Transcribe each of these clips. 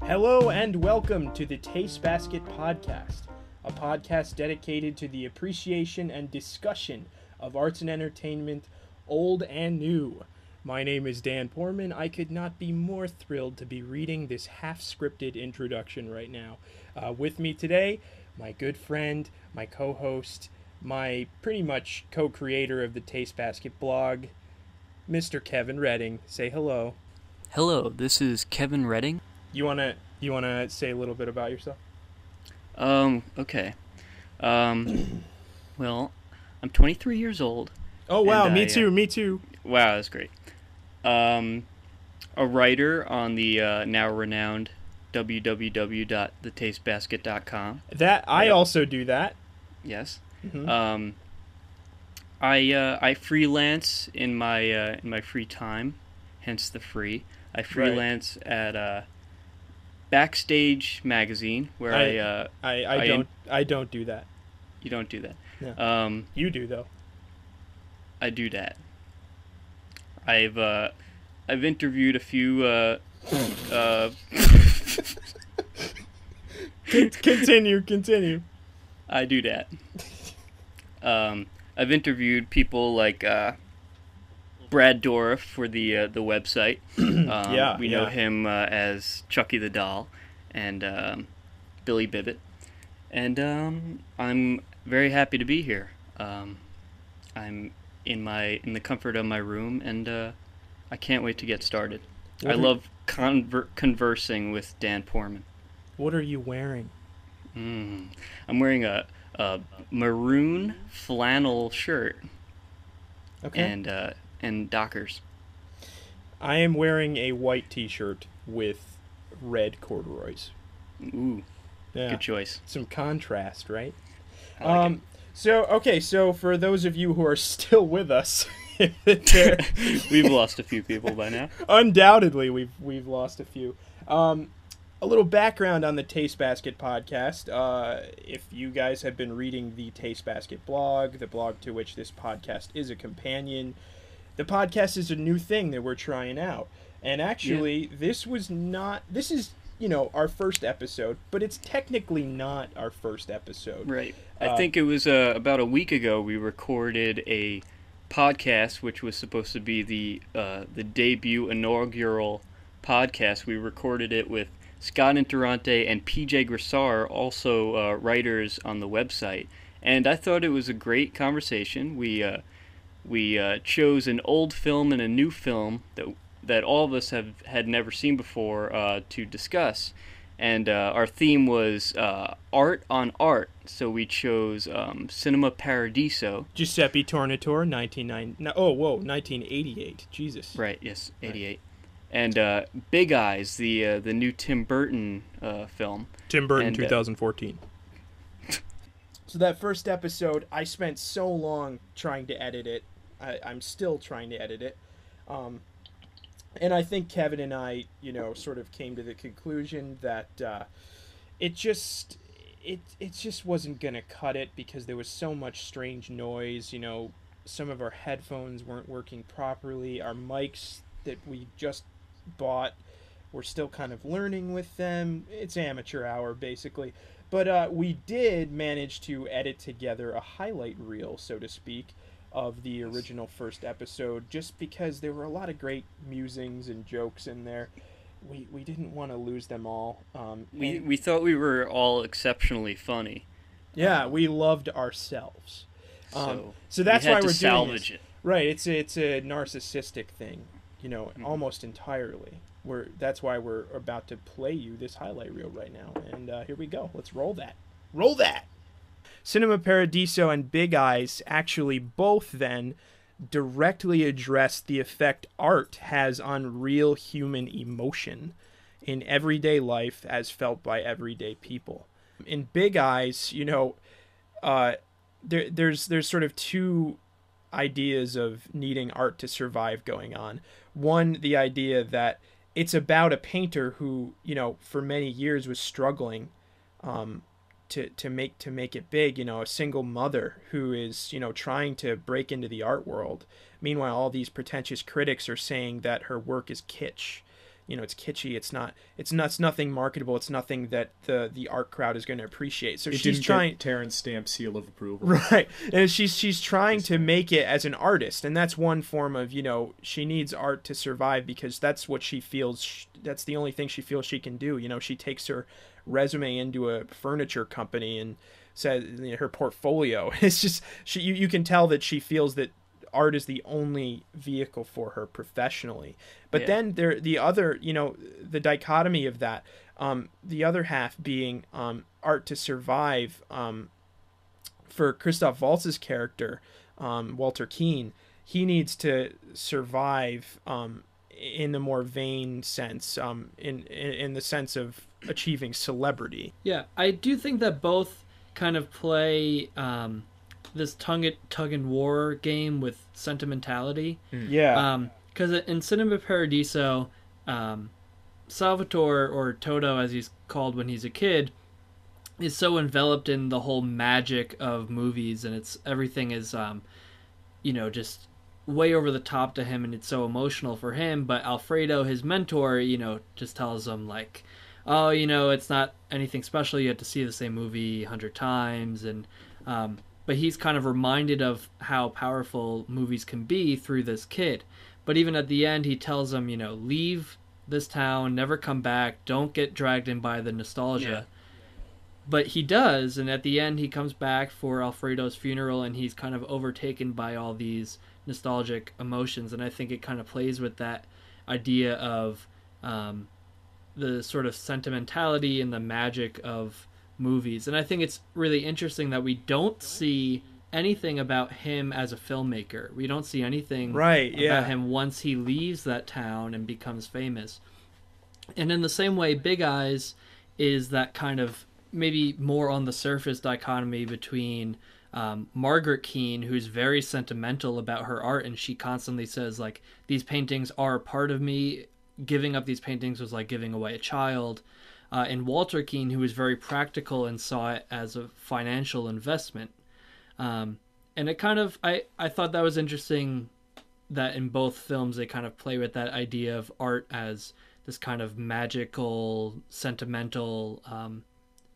Hello and welcome to the Taste Basket Podcast, a podcast dedicated to the appreciation and discussion of arts and entertainment, old and new. My name is Dan Porman. I could not be more thrilled to be reading this half-scripted introduction right now. With me today, my good friend, my co-host, my pretty much co-creator of the Taste Basket blog, Mr. Kevin Redding. Say hello. Hello, this is Kevin Redding. You wanna say a little bit about yourself? Okay. Well, I'm 23 years old. Oh wow, me too. Wow, that's great. A writer on the now renowned www.thetastebasket.com. I also do that. Yes. Mm-hmm. I freelance in my free time, hence the free. I freelance at Backstage magazine, where I don't do that. You don't do that. No. You do though. I do that. I've interviewed a few. Continue. I do that. I've interviewed people like Brad Dourif for the website. We know him as Chucky the Dahl and Billy Bibbit, and I'm very happy to be here. I'm in the comfort of my room, and I can't wait to get started. I love conversing with Dan Porman. What are you wearing? I'm wearing a maroon flannel shirt. Okay. And Dockers. I am wearing a white t-shirt with red corduroys. Ooh, yeah. Good choice. Some contrast, right? I like it. So for those of you who are still with us, we've lost a few people by now. Undoubtedly, we've lost a few. A little background on the Taste Basket podcast. If you guys have been reading the Taste Basket blog, the blog to which this podcast is a companion, the podcast is a new thing that we're trying out. And actually, this is, our first episode, but it's technically not our first episode. Right. I think it was about a week ago we recorded a podcast, which was supposed to be the debut inaugural podcast. We recorded it with Scott Interrante and PJ Grissar, also writers on the website. And I thought it was a great conversation. We chose an old film and a new film that all of us had never seen before to discuss. And our theme was art on art. So we chose Cinema Paradiso. Giuseppe Tornatore, 1988. Jesus. Right, yes, 88. Right. And Big Eyes, the new Tim Burton film. Tim Burton, 2014. So that first episode, I spent so long trying to edit it. I'm still trying to edit it. And I think Kevin and I, sort of came to the conclusion that it just wasn't going to cut it because there was so much strange noise. Some of our headphones weren't working properly. Our mics that we just bought, we're still kind of learning with them. It's amateur hour, basically. But we did manage to edit together a highlight reel, so to speak, of the original first episode, just because there were a lot of great musings and jokes in there. We didn't want to lose them all. We thought we were all exceptionally funny. Yeah, we loved ourselves. So that's why we're salvage doing it. Right, it's a narcissistic thing, almost entirely. That's why we're about to play you this highlight reel right now. And here we go. Let's roll that. Roll that! Cinema Paradiso and Big Eyes actually both then directly address the effect art has on real human emotion in everyday life as felt by everyday people. In Big Eyes, there's sort of two ideas of needing art to survive going on. One, the idea that it's about a painter who, for many years was struggling to make it big, a single mother who is, trying to break into the art world. Meanwhile, all these pretentious critics are saying that her work is kitsch, it's kitschy. It's nothing marketable. It's nothing that the art crowd is going to appreciate. So she's trying Terrence Stamp seal of approval. Right. And she's trying to make it as an artist, and that's one form of, she needs art to survive because that's what she feels that's the only thing she feels she can do. She takes her resume into a furniture company and says her portfolio. It's just you can tell that she feels that art is the only vehicle for her professionally. But then the other, the dichotomy of that, the other half being art to survive. For Christoph Waltz's character, Walter Keane, he needs to survive in the more vain sense, in the sense of achieving celebrity. Yeah, I do think that both kind of play this tug and war game with sentimentality. Yeah. Because in Cinema Paradiso, Salvatore, or Toto as he's called when he's a kid, is so enveloped in the whole magic of movies, and everything is just way over the top to him, and it's so emotional for him. But Alfredo, his mentor, just tells him like, oh, it's not anything special, you have to see the same movie 100 times. And but he's kind of reminded of how powerful movies can be through this kid. But even at the end, he tells him, leave this town, never come back, don't get dragged in by the nostalgia. Yeah. But he does, and at the end he comes back for Alfredo's funeral, and he's kind of overtaken by all these nostalgic emotions, and I think it kind of plays with that idea of the sort of sentimentality and the magic of movies. And I think it's really interesting that we don't see anything about him as a filmmaker. We don't see anything about him once he leaves that town and becomes famous. And in the same way, Big Eyes is that kind of maybe more on the surface dichotomy between Margaret Keane, who's very sentimental about her art, and she constantly says, like, these paintings are a part of me. Giving up these paintings was like giving away a child. And Walter Keane, who was very practical and saw it as a financial investment. And it kind of, I thought that was interesting that in both films they kind of play with that idea of art as this kind of magical, sentimental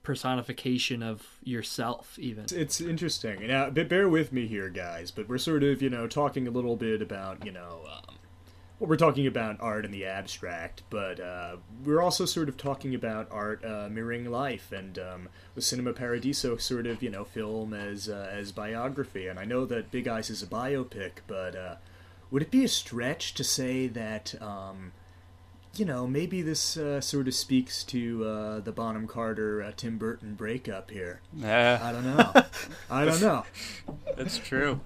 personification of yourself, even. It's interesting. Now, bear with me here, guys, but we're sort of, talking a little bit about, well, we're talking about art in the abstract, but we're also sort of talking about art mirroring life, and with Cinema Paradiso sort of, film as biography. And I know that Big Eyes is a biopic, but would it be a stretch to say that maybe this sort of speaks to the Bonham Carter Tim Burton breakup here? I don't know. That's true.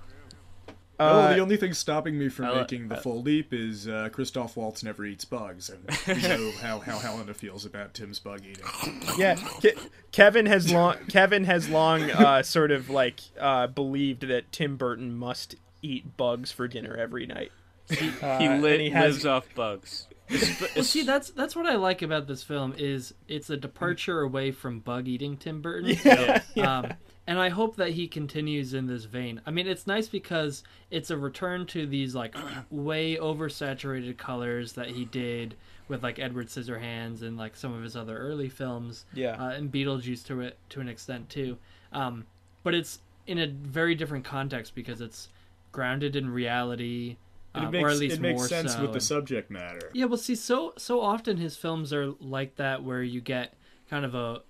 The only thing stopping me from making the full leap is Christoph Waltz never eats bugs, and we know how Helena feels about Tim's bug eating. Yeah, Kevin has long sort of like believed that Tim Burton must eat bugs for dinner every night. He lives off bugs. Well, see, that's what I like about this film is it's a departure away from bug eating Tim Burton. Yeah. And I hope that he continues in this vein. I mean, it's nice because it's a return to these like way oversaturated colors that he did with like Edward Scissorhands and like some of his other early films. Yeah. And Beetlejuice to an extent too. But it's in a very different context because it's grounded in reality. Or at least it makes more sense so. with the subject matter. Yeah, well, see, so often his films are like that, where you get kind of a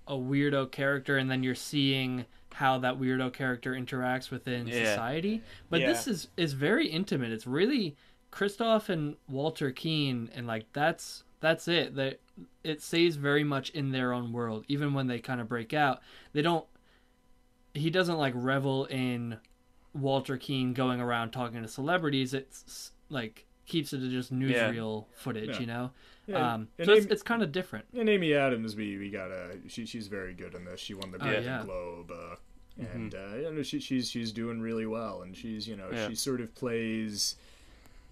weirdo character, and then you're seeing how that weirdo character interacts within society. But this is very intimate. It's really Christoph and Walter Keane, and like that's it. It stays very much in their own world, even when they kind of break out. He doesn't like revel in Walter Keane going around talking to celebrities. It's like keeps it to just newsreel footage, Yeah. So it's kind of different. And Amy Adams, we got she's very good in this. She won the Golden Globe, and she's doing really well. And she's she sort of plays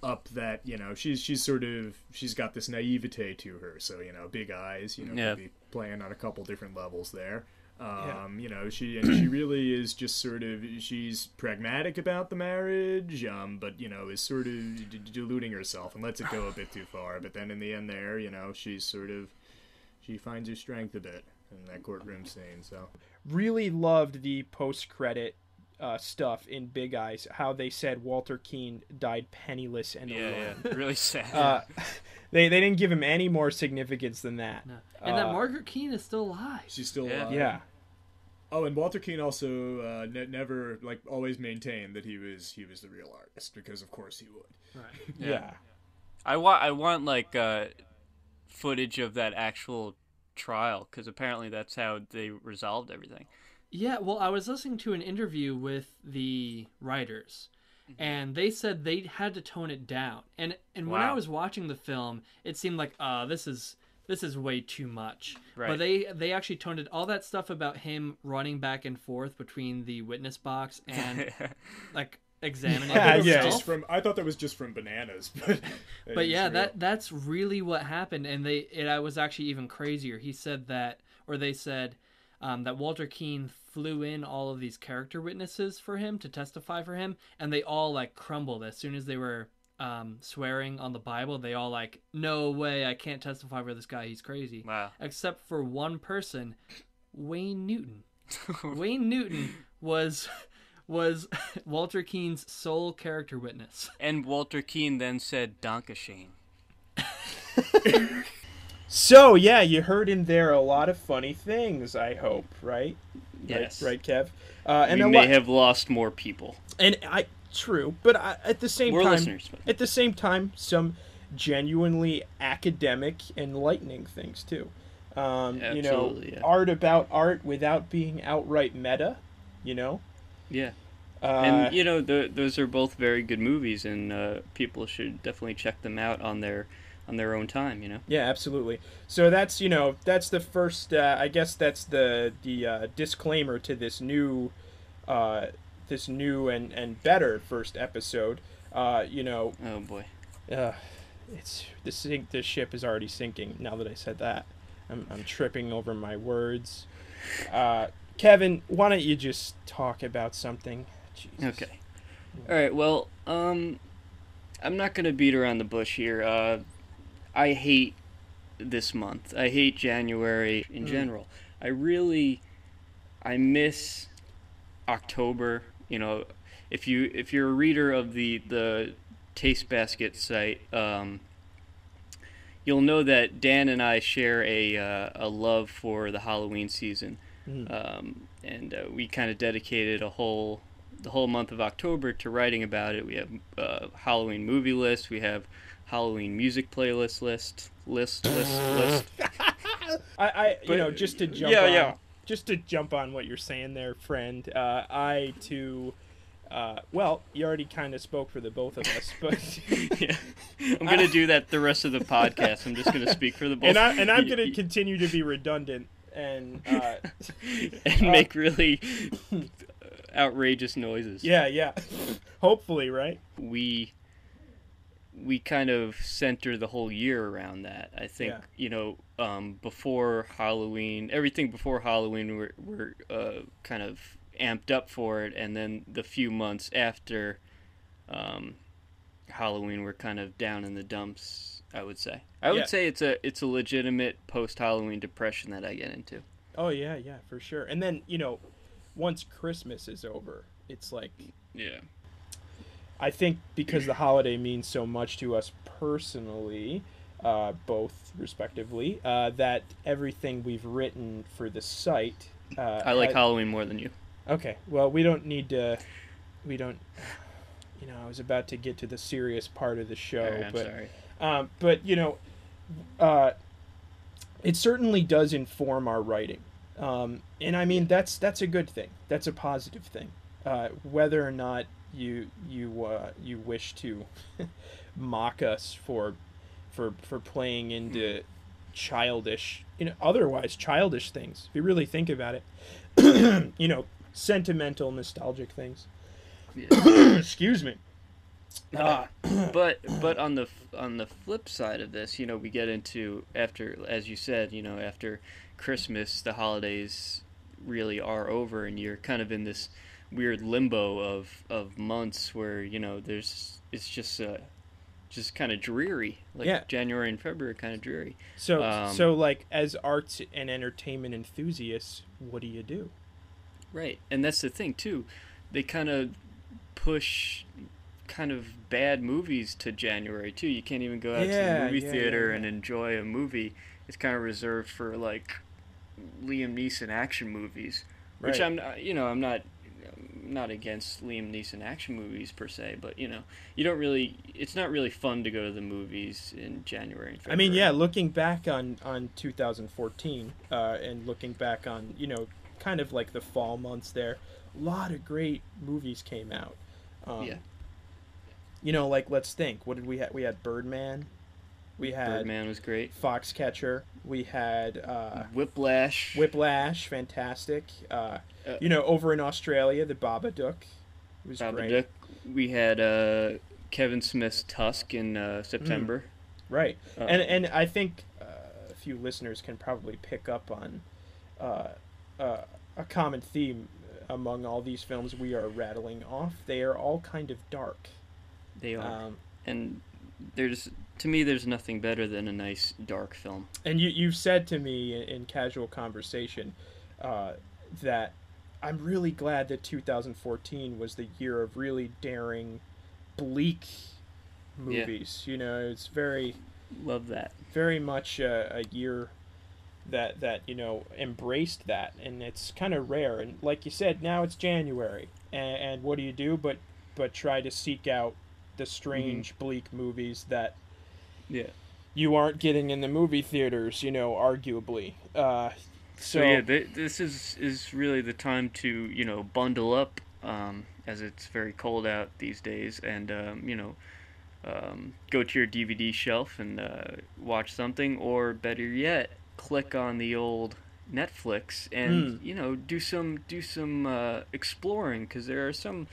up that she's got this naivete to her. So Big Eyes, could be playing on a couple different levels there. She really is just sort of, she's pragmatic about the marriage, but is sort of deluding herself and lets it go a bit too far. But then in the end, there, she's sort of, she finds her strength a bit in that courtroom scene. So really loved the post-credit stuff in Big Eyes. How they said Walter Keane died penniless and alone. Yeah, really sad. They didn't give him any more significance than that. No. And that Margaret Keane is still alive. She's still alive. Yeah. Oh, and Walter Keane also never, always maintained that he was the real artist, because of course he would. Right. Yeah. I want footage of that actual trial, because apparently that's how they resolved everything. Yeah, well, I was listening to an interview with the writers, and they said they had to tone it down. And when I was watching the film, it seemed like, this is way too much. Right. But they actually toned it. All that stuff about him running back and forth between the witness box and examining himself. I thought that was just from Bananas, but yeah, that's really what happened. And I was actually even crazier. He said that, or they said that Walter Keane flew in all of these character witnesses for him to testify for him, and they all crumbled as soon as they were swearing on the Bible. They all no way, I can't testify for this guy, he's crazy. Wow. Except for one person, Wayne Newton. Wayne Newton was Walter Keane's sole character witness. And Walter Keane then said Dankeschön. So yeah, you heard in there a lot of funny things, I hope, right? Yes. Right, Kev? And we may have lost more people. And true, but at the same more time, listeners. At the same time, some genuinely academic, enlightening things too. Absolutely, yeah. Art about art without being outright meta. Yeah. And those are both very good movies, and people should definitely check them out on their own time. Yeah, absolutely. So that's that's the first. I guess that's the disclaimer to this new and better first episode. Oh boy. The ship is already sinking. Now that I said that, I'm tripping over my words. Kevin, why don't you just talk about something? Jesus. Okay. All right. Well, I'm not gonna beat around the bush here. I hate this month. I hate January in general. I miss October. If you're a reader of the Taste Basket site, you'll know that Dan and I share a love for the Halloween season, and we kind of dedicated the whole month of October to writing about it. We have Halloween movie list. We have Halloween music playlist list. Just to jump on. Just to jump on what you're saying there, friend, I too, well, you already kind of spoke for the both of us, but yeah, I'm gonna do that the rest of the podcast. I'm just gonna speak for the both. And I'm gonna continue to be redundant and make really outrageous noises. Yeah. Hopefully, right? We kind of center the whole year around that. I think, before Halloween, everything before Halloween, we're kind of amped up for it, and then the few months after Halloween, we're kind of down in the dumps, I would say. I would say it's a legitimate post-Halloween depression that I get into. Oh, yeah, for sure. And then, once Christmas is over, it's like... Yeah. I think because the holiday means so much to us personally, both respectively, that everything we've written for the site... I like Halloween more than you. Okay, well, we don't need to... I was about to get to the serious part of the show, I'm sorry. It certainly does inform our writing. And I mean, that's a good thing. That's a positive thing. Whether or not you wish to mock us for playing into childish, otherwise childish things. If you really think about it, sentimental, nostalgic things. Yeah. Excuse me. But on the flip side of this, we get into, after, as you said, after Christmas, the holidays really are over, and you're kind of in this weird limbo of months where it's just kind of dreary. Like Yeah. January and February are kind of dreary. So like as arts and entertainment enthusiasts, what do you do? Right, and that's the thing too. They kind of push kind of bad movies to January too. You can't even go out to the movie theater and enjoy a movie. It's kind of reserved for like Liam Neeson action movies, which Right. I'm not against Liam Neeson action movies per se, but it's not really fun to go to the movies in January and February. I mean, yeah, looking back on 2014 and looking back on, kind of like the fall months there, a lot of great movies came out. Yeah. Like let's think. What did we have? We had Birdman. We had Birdman was great. Foxcatcher. We had Whiplash. Whiplash, fantastic. Over in Australia, the Babadook was Babadook. great. We had Kevin Smith's Tusk in September. Right, and I think a few listeners can probably pick up on a common theme among all these films we are rattling off. They are all kind of dark. They are, and to me, there's nothing better than a nice dark film. And you've said to me in casual conversation that I'm really glad that 2014 was the year of really daring, bleak movies. Yeah. It's very love that. Very much a year that embraced that, and it's kind of rare. And like you said, now it's January, and what do you do but try to seek out the strange, bleak movies that you aren't getting in the movie theaters, arguably. So yeah, this is really the time to bundle up, as it's very cold out these days, and go to your DVD shelf and watch something, or better yet, click on the old Netflix and do some exploring, because there are some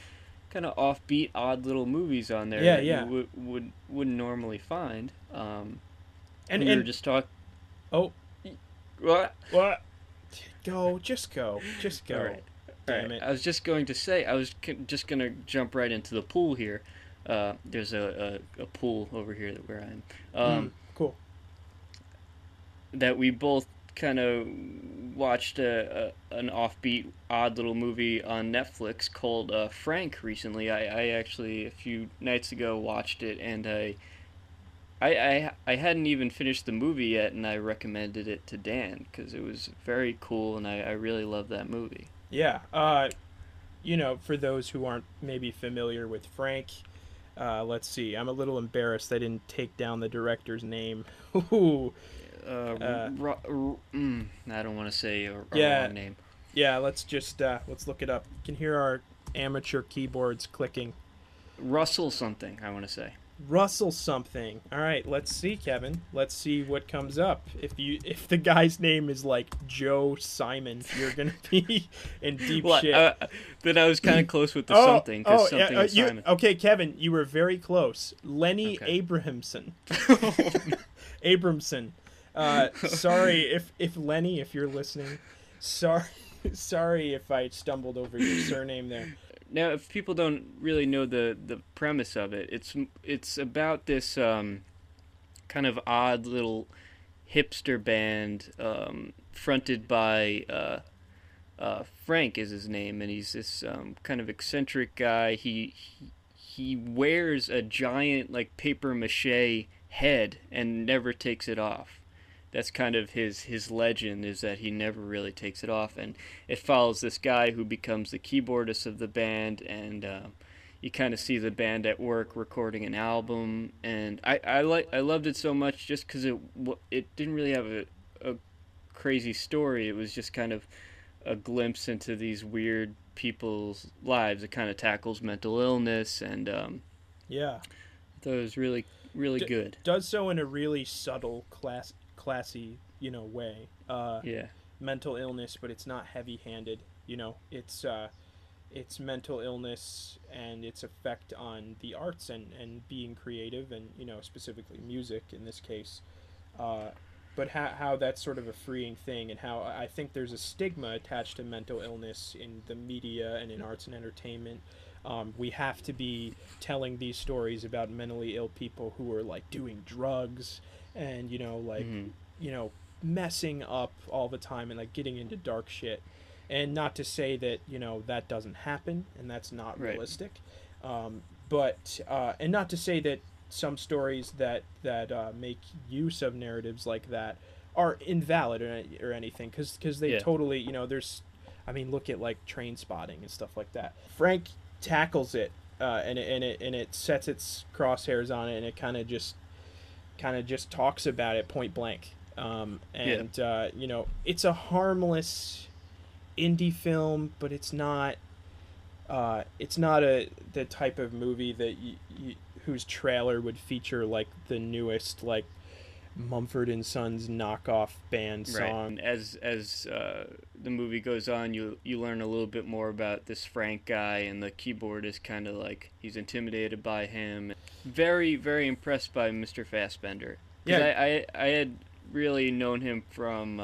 kind of offbeat, odd little movies on there that you wouldn't normally find. And we were just talking. Oh, what? Just go. All right. Damn it. I was just going to say, I was just going to jump right into the pool here. There's a pool over here where I'm. Cool. That we both kind of watched an offbeat, odd little movie on Netflix called Frank recently. I actually, a few nights ago, watched it, and I hadn't even finished the movie yet, and I recommended it to Dan because it was very cool, and I really love that movie. Yeah. For those who aren't maybe familiar with Frank, let's see. I'm a little embarrassed I didn't take down the director's name. I don't want to say a wrong name. Yeah, let's look it up. You can hear our amateur keyboards clicking. Russell something, I want to say. Russell something. All right, let's see, Kevin. Let's see what comes up. If the guy's name is like Joe Simon, you're gonna be in deep shit. Then I was kind of close with the something, because something is Simon. Okay, Kevin, you were very close. Lenny Abramson. Abramson. Sorry if Lenny, if you're listening. Sorry if I stumbled over your surname there. Now, if people don't really know the premise of it, it's about this kind of odd little hipster band fronted by Frank is his name, and he's this kind of eccentric guy. He wears a giant like paper mache head and never takes it off. That's kind of his legend, is that he never really takes it off, and it follows this guy who becomes the keyboardist of the band, and you kind of see the band at work recording an album, and I loved it so much just because it didn't really have a crazy story. It was just kind of a glimpse into these weird people's lives. It kind of tackles mental illness, and I thought it was really good. Does so in a really subtle classy way. Mental illness, but it's not heavy-handed. It's mental illness and its effect on the arts and being creative, and specifically music in this case. but how that's sort of a freeing thing, and how I think there's a stigma attached to mental illness in the media and in arts and entertainment. We have to be telling these stories about mentally ill people who are like doing drugs and messing up all the time and like getting into dark shit. And not to say that that doesn't happen and that's not realistic, but and not to say that some stories that make use of narratives like that are invalid or anything, because they totally there's, I mean, look at like Train Spotting and stuff like that. Frank tackles it, and it sets its crosshairs on it, and it kind of just talks about it point blank. It's a harmless indie film, but it's not the type of movie that whose trailer would feature like the newest like Mumford and Sons knockoff band song. Right. As the movie goes on, you learn a little bit more about this Frank guy, and the keyboard is kind of like he's intimidated by him. Very, very impressed by Mr. Fassbender. Yeah, I had really known him from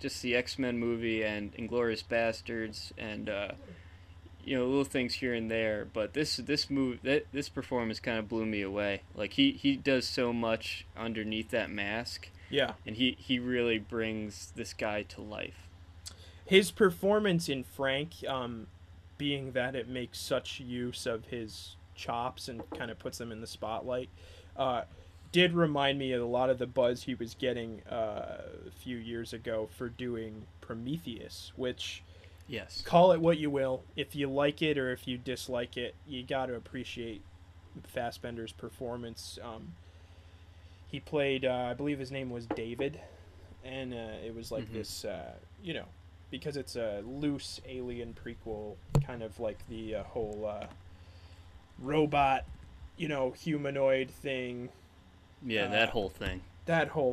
just the X-Men movie and Inglourious Bastards, and little things here and there. But this performance kind of blew me away. Like he does so much underneath that mask. Yeah, and he really brings this guy to life. His performance in Frank, being that it makes such use of his chops and kind of puts them in the spotlight, did remind me of a lot of the buzz he was getting a few years ago for doing Prometheus, which, yes, call it what you will. If you like it or if you dislike it, you got to appreciate Fassbender's performance. He played, I believe his name was David, and it was like this, because it's a loose Alien prequel, kind of like the whole robot, humanoid thing. Yeah, that whole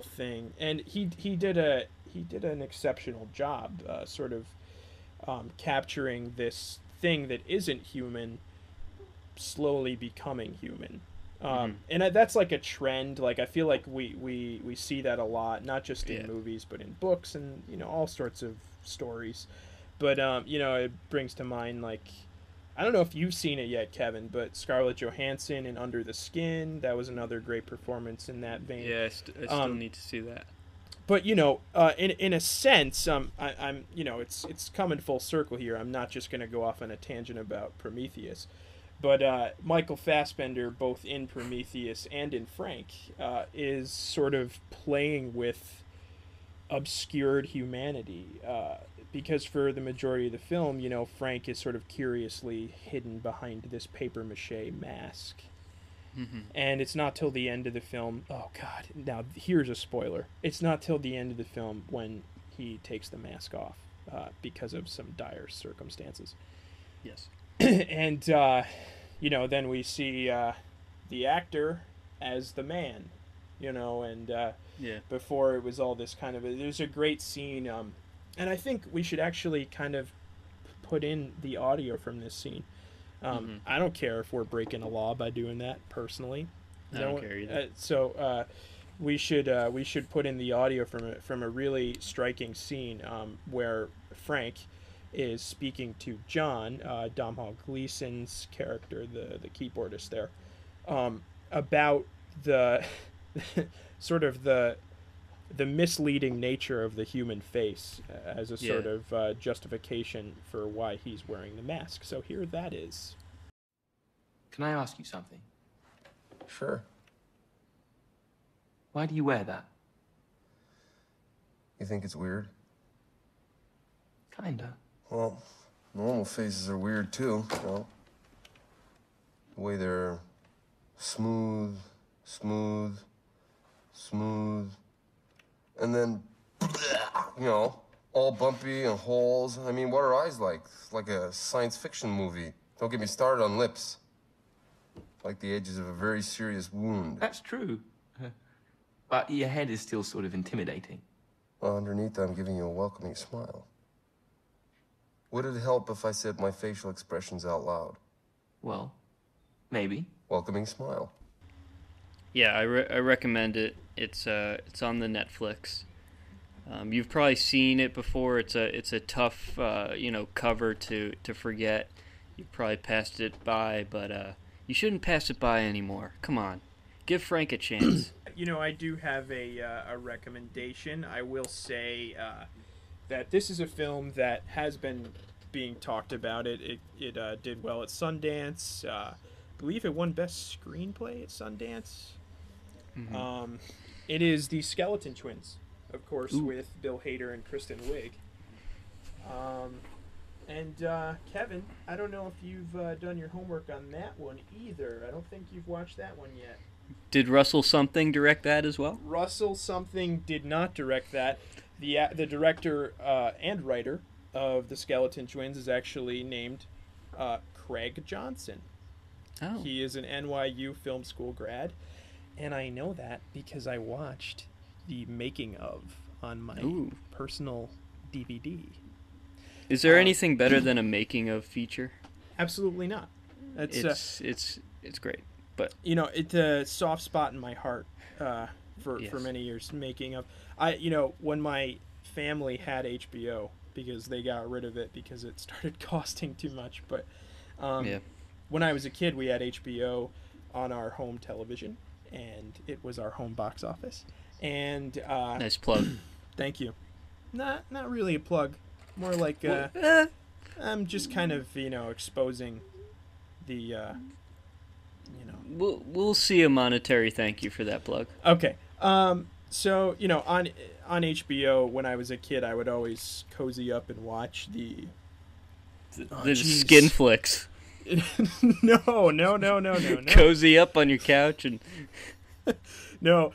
thing. And he did an exceptional job, sort of capturing this thing that isn't human slowly becoming human. And that's like a trend. Like I feel like we see that a lot, not just in movies, but in books and all sorts of stories. But it brings to mind, like, I don't know if you've seen it yet, Kevin, but Scarlett Johansson in Under the Skin, that was another great performance in that vein. Yeah, I still need to see that. But in a sense, I'm it's coming full circle here. I'm not just going to go off on a tangent about Prometheus, but Michael Fassbender, both in Prometheus and in Frank, is sort of playing with obscured humanity, because for the majority of the film, Frank is sort of curiously hidden behind this papier-mâché mask. And it's not till the end of the film, oh god, now here's a spoiler, it's not till the end of the film when he takes the mask off, because of some dire circumstances. Yes. And then we see the actor as the man, and before it was all this kind of there's a great scene, and I think we should actually kind of put in the audio from this scene. I don't care if we're breaking a law by doing that, personally. I don't care either. So we should put in the audio from a really striking scene, where Frank is speaking to John, Domhnall Gleeson's character, the keyboardist there, about the sort of the misleading nature of the human face as a sort of justification for why he's wearing the mask. So here that is. Can I ask you something? Sure. Why do you wear that? You think it's weird? Kinda. Well, normal faces are weird too, The way they're smooth, and then, all bumpy and holes. I mean, what are eyes like? It's like a science fiction movie. Don't get me started on lips. Like the edges of a very serious wound. That's true. But your head is still sort of intimidating. Well, underneath, I'm giving you a welcoming smile. Would it help if I said my facial expressions out loud? Well, maybe. Welcoming smile. Yeah, I recommend it. It's on the Netflix. You've probably seen it before. It's a tough cover to forget. You probably passed it by, but you shouldn't pass it by anymore. Come on, give Frank a chance. I do have a recommendation. I will say that this is a film that has been being talked about. It did well at Sundance. I believe it won Best Screenplay at Sundance. Mm-hmm. It is The Skeleton Twins, of course, with Bill Hader and Kristen Wiig. And Kevin, I don't know if you've done your homework on that one either. I don't think you've watched that one yet. Did Russell Something direct that as well? Russell Something did not direct that. The director and writer of The Skeleton Twins is actually named Craig Johnson. Oh. He is an NYU film school grad, and I know that because I watched the making of on my personal DVD. Is there anything better than a making of feature? Absolutely not. It's great, but it's a soft spot in my heart for many years. Making of when my family had HBO because they got rid of it because it started costing too much. But when I was a kid, we had HBO on our home television, and it was our home box office. And nice plug. Thank you. Not really a plug. More like I'm just kind of exposing the We'll see a monetary thank you for that plug. Okay. So on HBO when I was a kid, I would always cozy up and watch the skin flicks. No. Cozy up on your couch and no,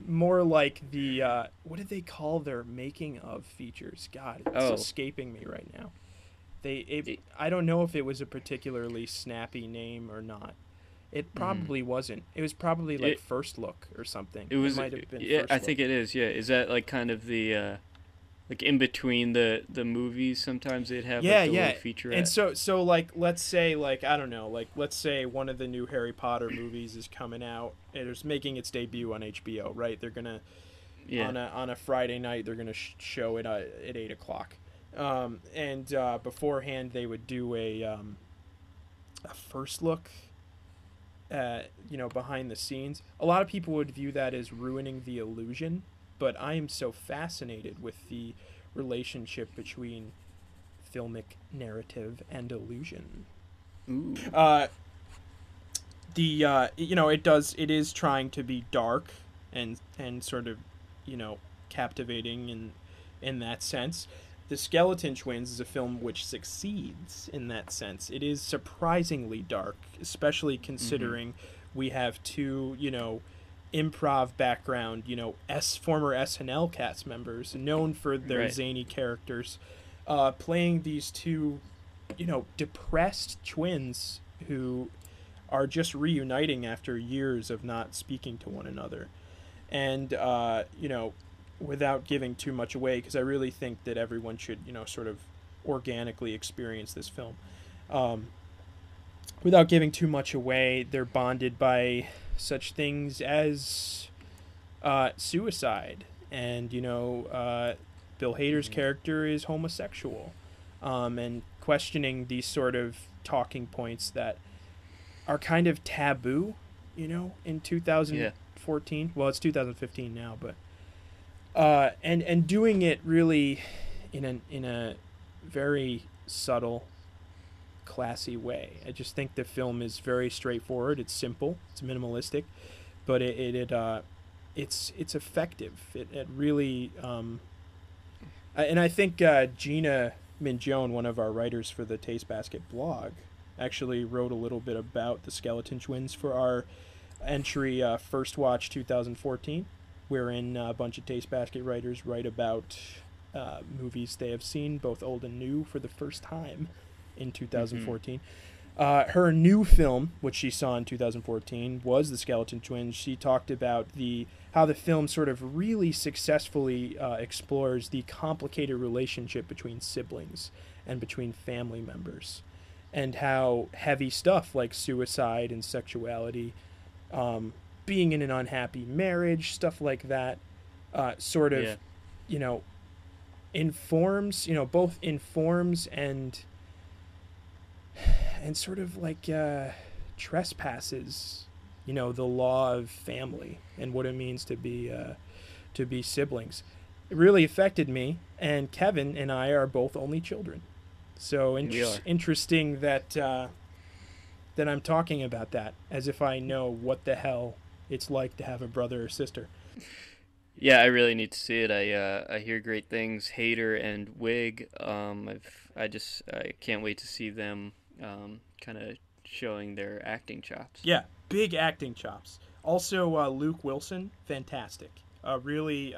more like the what did they call their making of features? God, it's escaping me right now. I don't know if it was a particularly snappy name or not. It probably wasn't. It was probably like First Look or something. It might have been. Yeah, First I Look. think it is. Yeah, is that like kind of the like in between the movies? Sometimes they'd have like a little featurette. And so like let's say like I don't know like let's say one of the new Harry Potter movies is coming out. It's making its debut on HBO, right? They're gonna on a Friday night they're gonna show it at 8:00. And beforehand they would do a first look. Behind the scenes. A lot of people would view that as ruining the illusion, but I am so fascinated with the relationship between filmic narrative and illusion. Ooh. It is trying to be dark and sort of, captivating in that sense. The Skeleton Twins is a film which succeeds in that sense. It is surprisingly dark, especially considering we have two, improv background, former SNL cast members known for their zany characters, playing these two, depressed twins who are just reuniting after years of not speaking to one another. And, without giving too much away, because I really think that everyone should, sort of organically experience this film. Without giving too much away, they're bonded by such things as suicide. And, Bill Hader's character is homosexual. And questioning these sort of talking points that are kind of taboo, in 2014. Well, it's 2015 now, but... and doing it really in a very subtle, classy way. I just think the film is very straightforward. It's simple. It's minimalistic, but it's effective. It really and I think Gina Minjone, one of our writers for the Taste Basket blog, actually wrote a little bit about the Skeleton Twins for our entry First Watch 2014. Wherein a bunch of Taste Basket writers write about movies they have seen, both old and new, for the first time in 2014. Her new film, which she saw in 2014, was The Skeleton Twins. She talked about how the film sort of really successfully explores the complicated relationship between siblings and between family members, and how heavy stuff like suicide and sexuality being in an unhappy marriage, stuff like that, sort of, you know, informs, you know, both informs and sort of like trespasses, you know, the law of family and what it means to be siblings. It really affected me, and Kevin and I are both only children, so interesting that that I'm talking about that as if I know what the hell it's like to have a brother or sister. Yeah, I really need to see it. I hear great things. Hader and Wiig. I can't wait to see them kind of showing their acting chops. Yeah, big acting chops. Also, Luke Wilson, fantastic. Really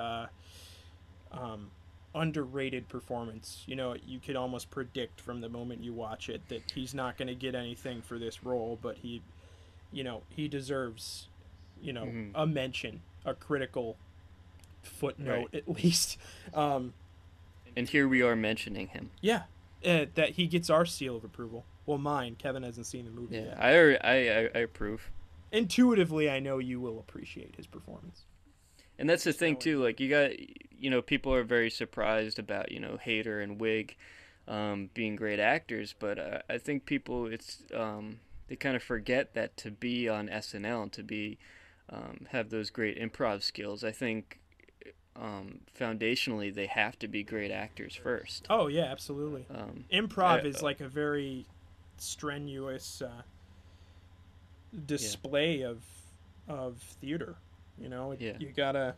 underrated performance. You know, you could almost predict from the moment you watch it that he's not going to get anything for this role, but he deserves, you know, a mention, a critical footnote at least. And here we are mentioning him. Yeah, that he gets our seal of approval. Well, mine. Kevin hasn't seen the movie yet. I approve. Intuitively, I know you will appreciate his performance. And that's the thing too. Like people are very surprised about Hader and Wiig being great actors, but I think people they kind of forget that to be on SNL and to be have those great improv skills. I think foundationally they have to be great actors first. Oh yeah, absolutely. Improv is like a very strenuous display of theater. You know, you gotta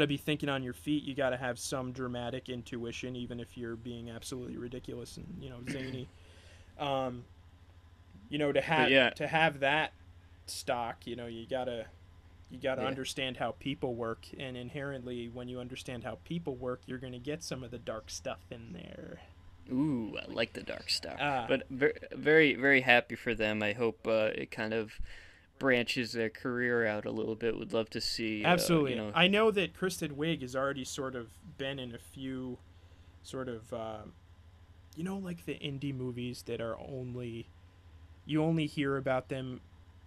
be thinking on your feet. You gotta have some dramatic intuition, even if you're being absolutely ridiculous and zany. To have that stock, you gotta understand how people work, and inherently, when you understand how people work, you're gonna get some of the dark stuff in there. Ooh, I like the dark stuff. But very, very happy for them. I hope it kind of branches their career out a little bit. Would love to see. Absolutely. I know that Kristen Wiig has already sort of been in a few sort of, like the indie movies that are you only hear about them,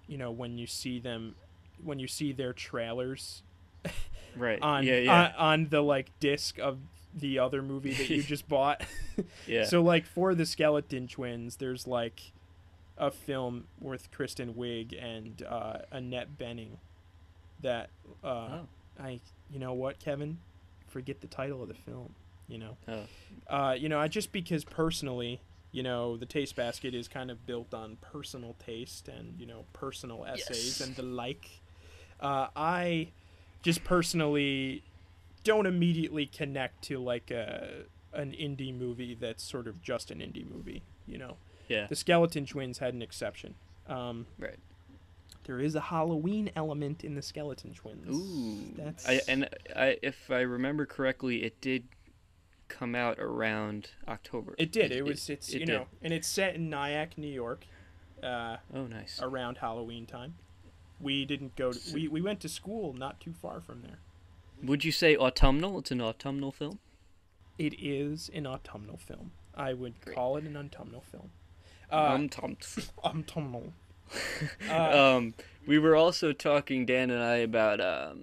when you see their trailers. Right. On the like disc of the other movie that you just bought. Yeah. So like for the Skeleton Twins, there's like a film with Kristen Wiig and Annette Bening that you know what, Kevin? Forget the title of the film, I just because personally, the Taste Basket is kind of built on personal taste and, personal essays and the like. I just personally don't immediately connect to like an indie movie that's sort of just an indie movie, Yeah. The Skeleton Twins had an exception. Right. There is a Halloween element in the Skeleton Twins. Ooh. If I remember correctly, it did come out around October. It did. And it's set in Nyack, New York. Oh, nice. Around Halloween time. We didn't go. We went to school not too far from there. Would you say autumnal? It's an autumnal film? It is an autumnal film. I would call it an autumnal film. Autumnal. We were also talking, Dan and I, about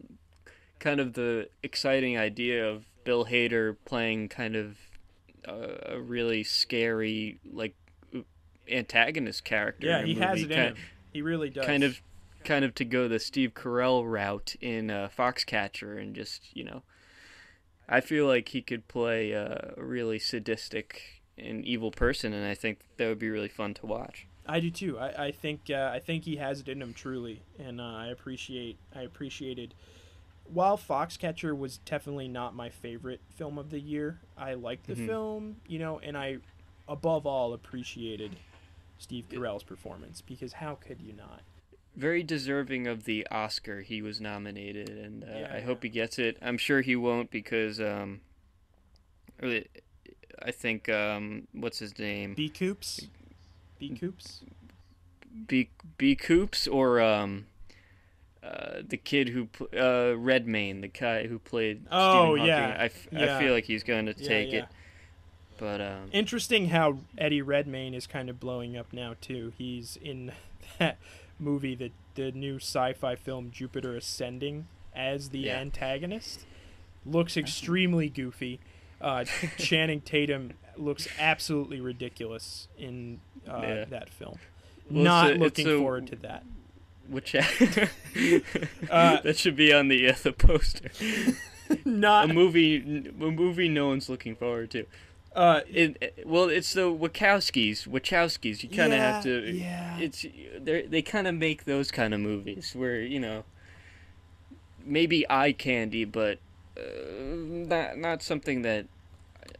kind of the exciting idea of Bill Hader playing kind of a really scary, like, antagonist character. Yeah, he has it in him. He really does. Kind of to go the Steve Carell route in Foxcatcher, and just, I feel like he could play a really sadistic and evil person, and I think that would be really fun to watch. I do too. I think he has it in him truly, and I appreciated. While Foxcatcher was definitely not my favorite film of the year, I liked the film, and I, above all, appreciated Steve Carell's performance, because how could you not? Very deserving of the Oscar he was nominated, and I hope he gets it. I'm sure he won't, because I think what's his name? B. Coops, or the kid who Redmayne, the guy who played Stephen Hawking. I feel like he's going to take it. But interesting how Eddie Redmayne is kind of blowing up now too. He's in that movie that the new sci-fi film Jupiter Ascending as the antagonist. Looks extremely goofy. Channing Tatum looks absolutely ridiculous in that film. Well, Not looking forward to that. Which that should be on the poster. Not a movie no one's looking forward to. It's the Wachowskis. You kind of have to. Yeah. They kind of make those kind of movies where maybe eye candy, but not something that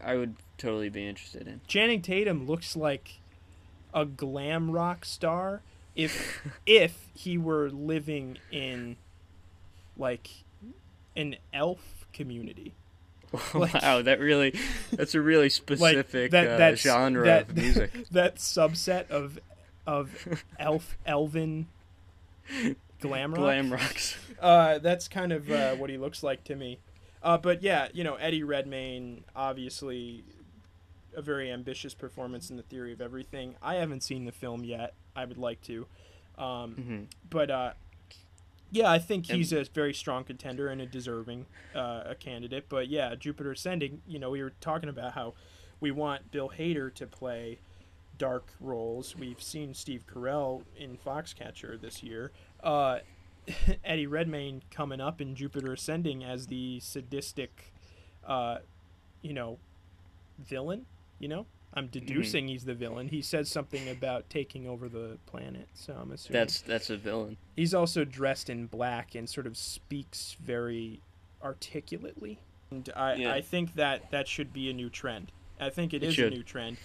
I would totally be interested in. Channing Tatum looks like a glam rock star if he were living in like an elf community. Wow, that's a really specific that genre of music. That subset of elven glam rocks. That's kind of what he looks like to me. But yeah, Eddie Redmayne, obviously a very ambitious performance in The Theory of Everything. I haven't seen the film yet. I would like to. But yeah, I think he's a very strong contender and a deserving a candidate. But yeah, Jupiter Ascending, we were talking about how we want Bill Hader to play dark roles. We've seen Steve Carell in Foxcatcher this year. Eddie Redmayne coming up in Jupiter Ascending as the sadistic, villain. I'm deducing he's the villain. He says something about taking over the planet, so I'm assuming that's a villain. He's also dressed in black and sort of speaks very articulately. And I think that should be a new trend. I think it is a new trend,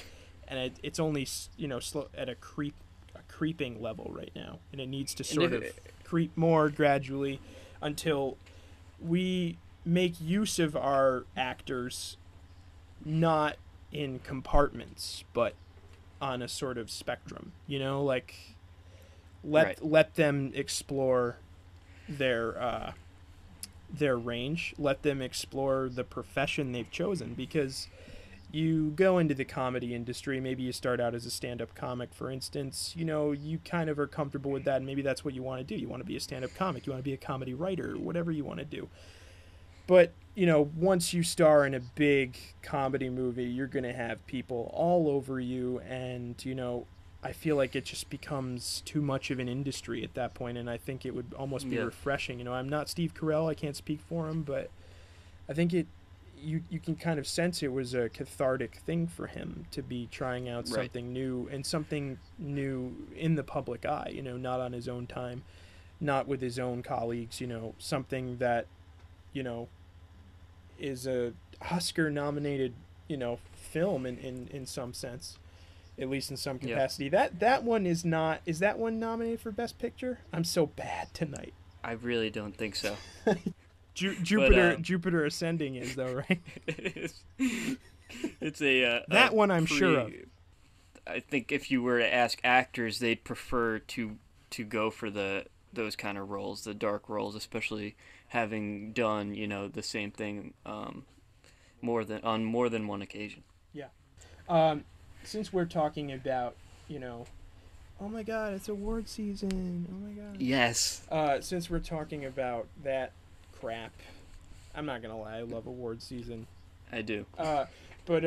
and it's only slow at a creeping level right now, and it needs to sort of creep more gradually until we make use of our actors not in compartments but on a sort of spectrum, let them explore their range, let them explore the profession they've chosen, because you go into the comedy industry, maybe you start out as a stand-up comic, for instance, you kind of are comfortable with that, and maybe that's what you want to do. You want to be a stand-up comic, you want to be a comedy writer, whatever you want to do. But, once you star in a big comedy movie, you're going to have people all over you, and, I feel like it just becomes too much of an industry at that point, and I think it would almost be refreshing. I'm not Steve Carell, I can't speak for him, but I think you can kind of sense it was a cathartic thing for him to be trying out something new, and something new in the public eye, not on his own time, not with his own colleagues, something that, is a Oscar-nominated, film in some sense, at least in some capacity. That one is not. Is that one nominated for Best Picture? I'm so bad tonight. I really don't think so. Jupiter Ascending is, though, right? It is. It's that one I'm sure of. I think if you were to ask actors, they'd prefer to go for those kind of roles, the dark roles, especially having done the same thing on more than one occasion. Yeah. Since we're talking about oh my God, it's award season. Oh my God. Yes. Since we're talking about that crap, I'm not gonna lie, I love award season. I do. But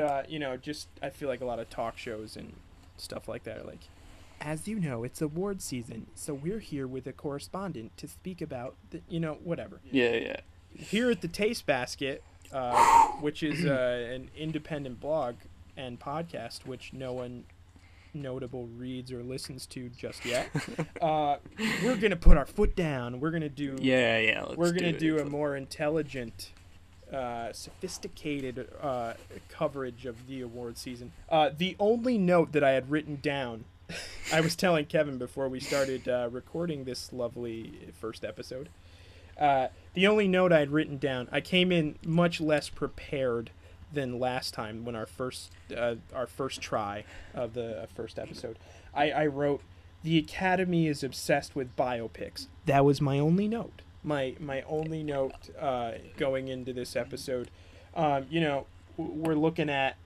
just I feel like a lot of talk shows and stuff like that are like, as you know, it's award season, so we're here with a correspondent to speak about the, whatever. Yeah. Here at the Taste Basket, which is an independent blog and podcast, which no one notable reads or listens to just yet. We're gonna put our foot down. We're gonna do. We're gonna do a more intelligent, sophisticated coverage of the award season. The only note that I had written down, I was telling Kevin before we started recording this lovely first episode. The only note I had written down, I came in much less prepared than last time when our first try of the first episode. I wrote, "The Academy is obsessed with biopics." That was my only note. My only note going into this episode. We're looking at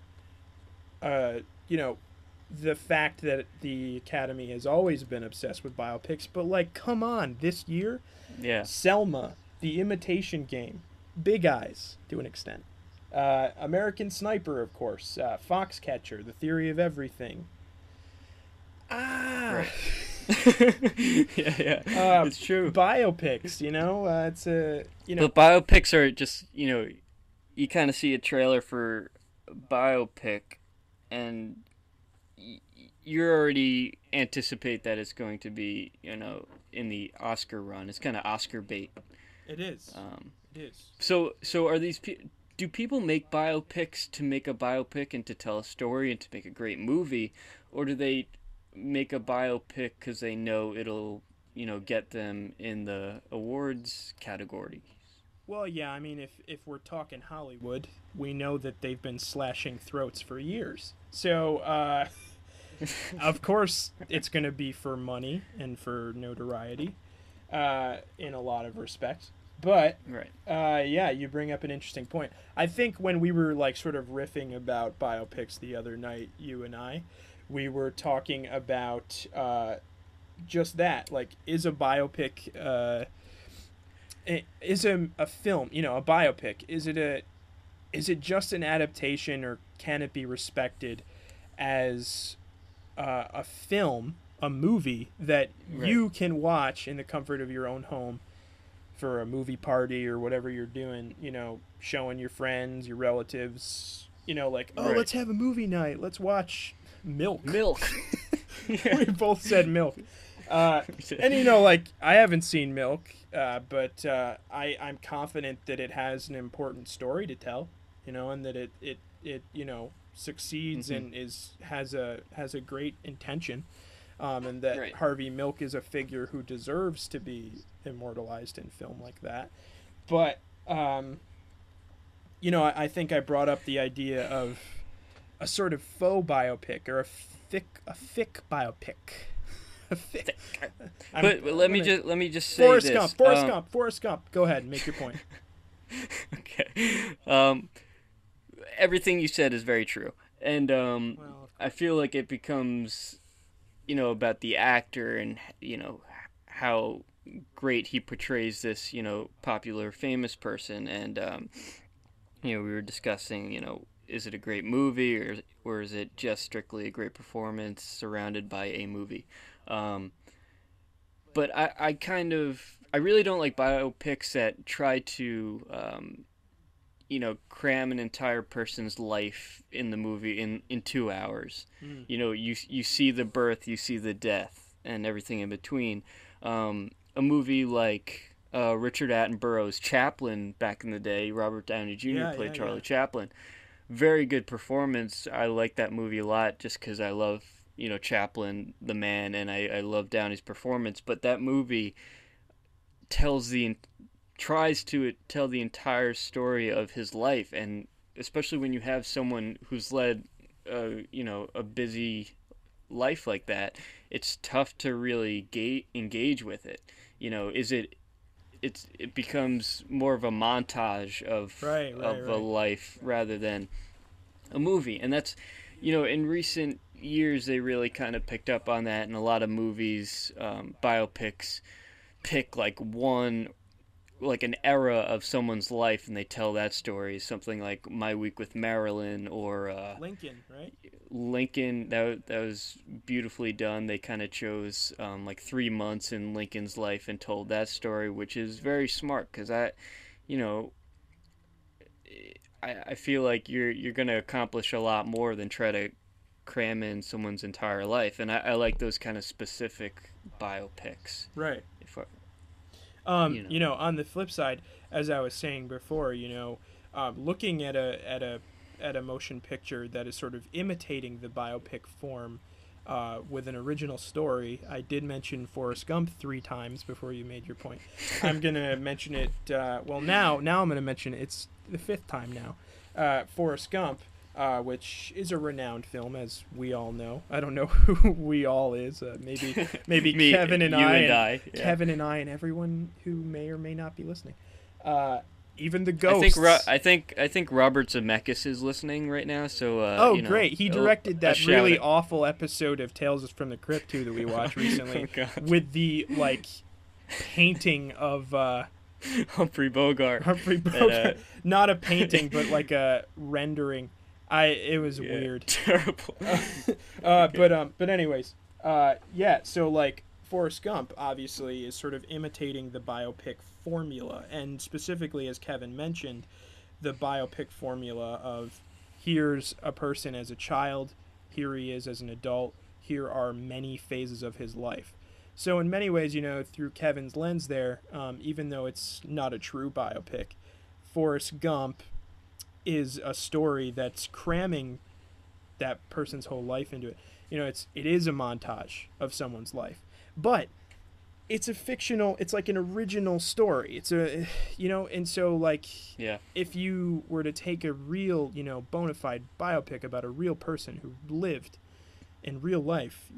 the fact that the Academy has always been obsessed with biopics, but like, come on, this year, Selma, The Imitation Game, Big Eyes to an extent, American Sniper, of course, Foxcatcher, The Theory of Everything. Right. yeah, it's true. Biopics, it's a But biopics are just you kind of see a trailer for a biopic, and you already anticipate that it's going to be in the Oscar run. It's kind of Oscar bait. It is. It is. So are these? Do people make biopics to make a biopic and to tell a story and to make a great movie, or do they make a biopic because they know it'll get them in the awards category? Well, yeah, I mean, if we're talking Hollywood, we know that they've been slashing throats for years. So, of course, it's going to be for money and for notoriety, in a lot of respects. But, right. Yeah, you bring up an interesting point. I think when we were, like, sort of riffing about biopics the other night, you and I, we were talking about just that. Like, is a biopic... is a film, a biopic, is it just an adaptation, or can it be respected as a film, a movie that you can watch in the comfort of your own home for a movie party or whatever you're doing, showing your friends, your relatives, let's have a movie night, let's watch Milk. We both said Milk. And I haven't seen Milk, but I'm confident that it has an important story to tell, and that it succeeds and has a great intention, and that Harvey Milk is a figure who deserves to be immortalized in film like that. But I think I brought up the idea of a sort of faux biopic, or a thick biopic. But let me just say this. Forrest Gump. Go ahead and make your point. Okay. Everything you said is very true, and I feel like it becomes, about the actor and how great he portrays this popular famous person, and we were discussing is it a great movie, or is it just strictly a great performance surrounded by a movie? But I really don't like biopics that try to, cram an entire person's life in the movie in 2 hours. You see the birth, you see the death, and everything in between. A movie like Richard Attenborough's Chaplin back in the day, Robert Downey Jr. played Charlie Chaplin. Very good performance. I like that movie a lot just because I love Chaplin, the man, and I love Downey's performance. But that movie tries to tell the entire story of his life, and especially when you have someone who's led a busy life like that, it's tough to really engage with it. It becomes more of a montage of a life rather than a movie, and that's in recent years they really kind of picked up on that, and a lot of movies, biopics, pick an era of someone's life and they tell that story. Something like My Week with Marilyn, or Lincoln, right? Lincoln, that was beautifully done. They kind of chose 3 months in Lincoln's life and told that story, which is very smart, because I feel like you're going to accomplish a lot more than try to cram in someone's entire life, and I like those kind of specific biopics. Right. On the flip side, as I was saying before, looking at a motion picture that is sort of imitating the biopic form, with an original story. I did mention Forrest Gump 3 times before you made your point. I'm gonna mention it. Now I'm gonna mention it. It's the 5th time now. Forrest Gump. Which is a renowned film, as we all know. I don't know who we all is. Maybe Kevin and I, Kevin and I, and everyone who may or may not be listening. even the ghosts. I think Robert Zemeckis is listening right now. So great! He directed that really awful episode of Tales from the Crypt 2 that we watched recently, with the painting of Humphrey Bogart. Not a painting, but like a rendering. It was weird, terrible. But anyways, So like Forrest Gump obviously is sort of imitating the biopic formula, and specifically, as Kevin mentioned, the biopic formula of here's a person as a child, here he is as an adult, here are many phases of his life. So in many ways, through Kevin's lens there, even though it's not a true biopic, Forrest Gump is a story that's cramming that person's whole life into it. It is a montage of someone's life, but it's a fictional, it's like an original story. It's and so like, if you were to take a real, bona fide biopic about a real person who lived in real life,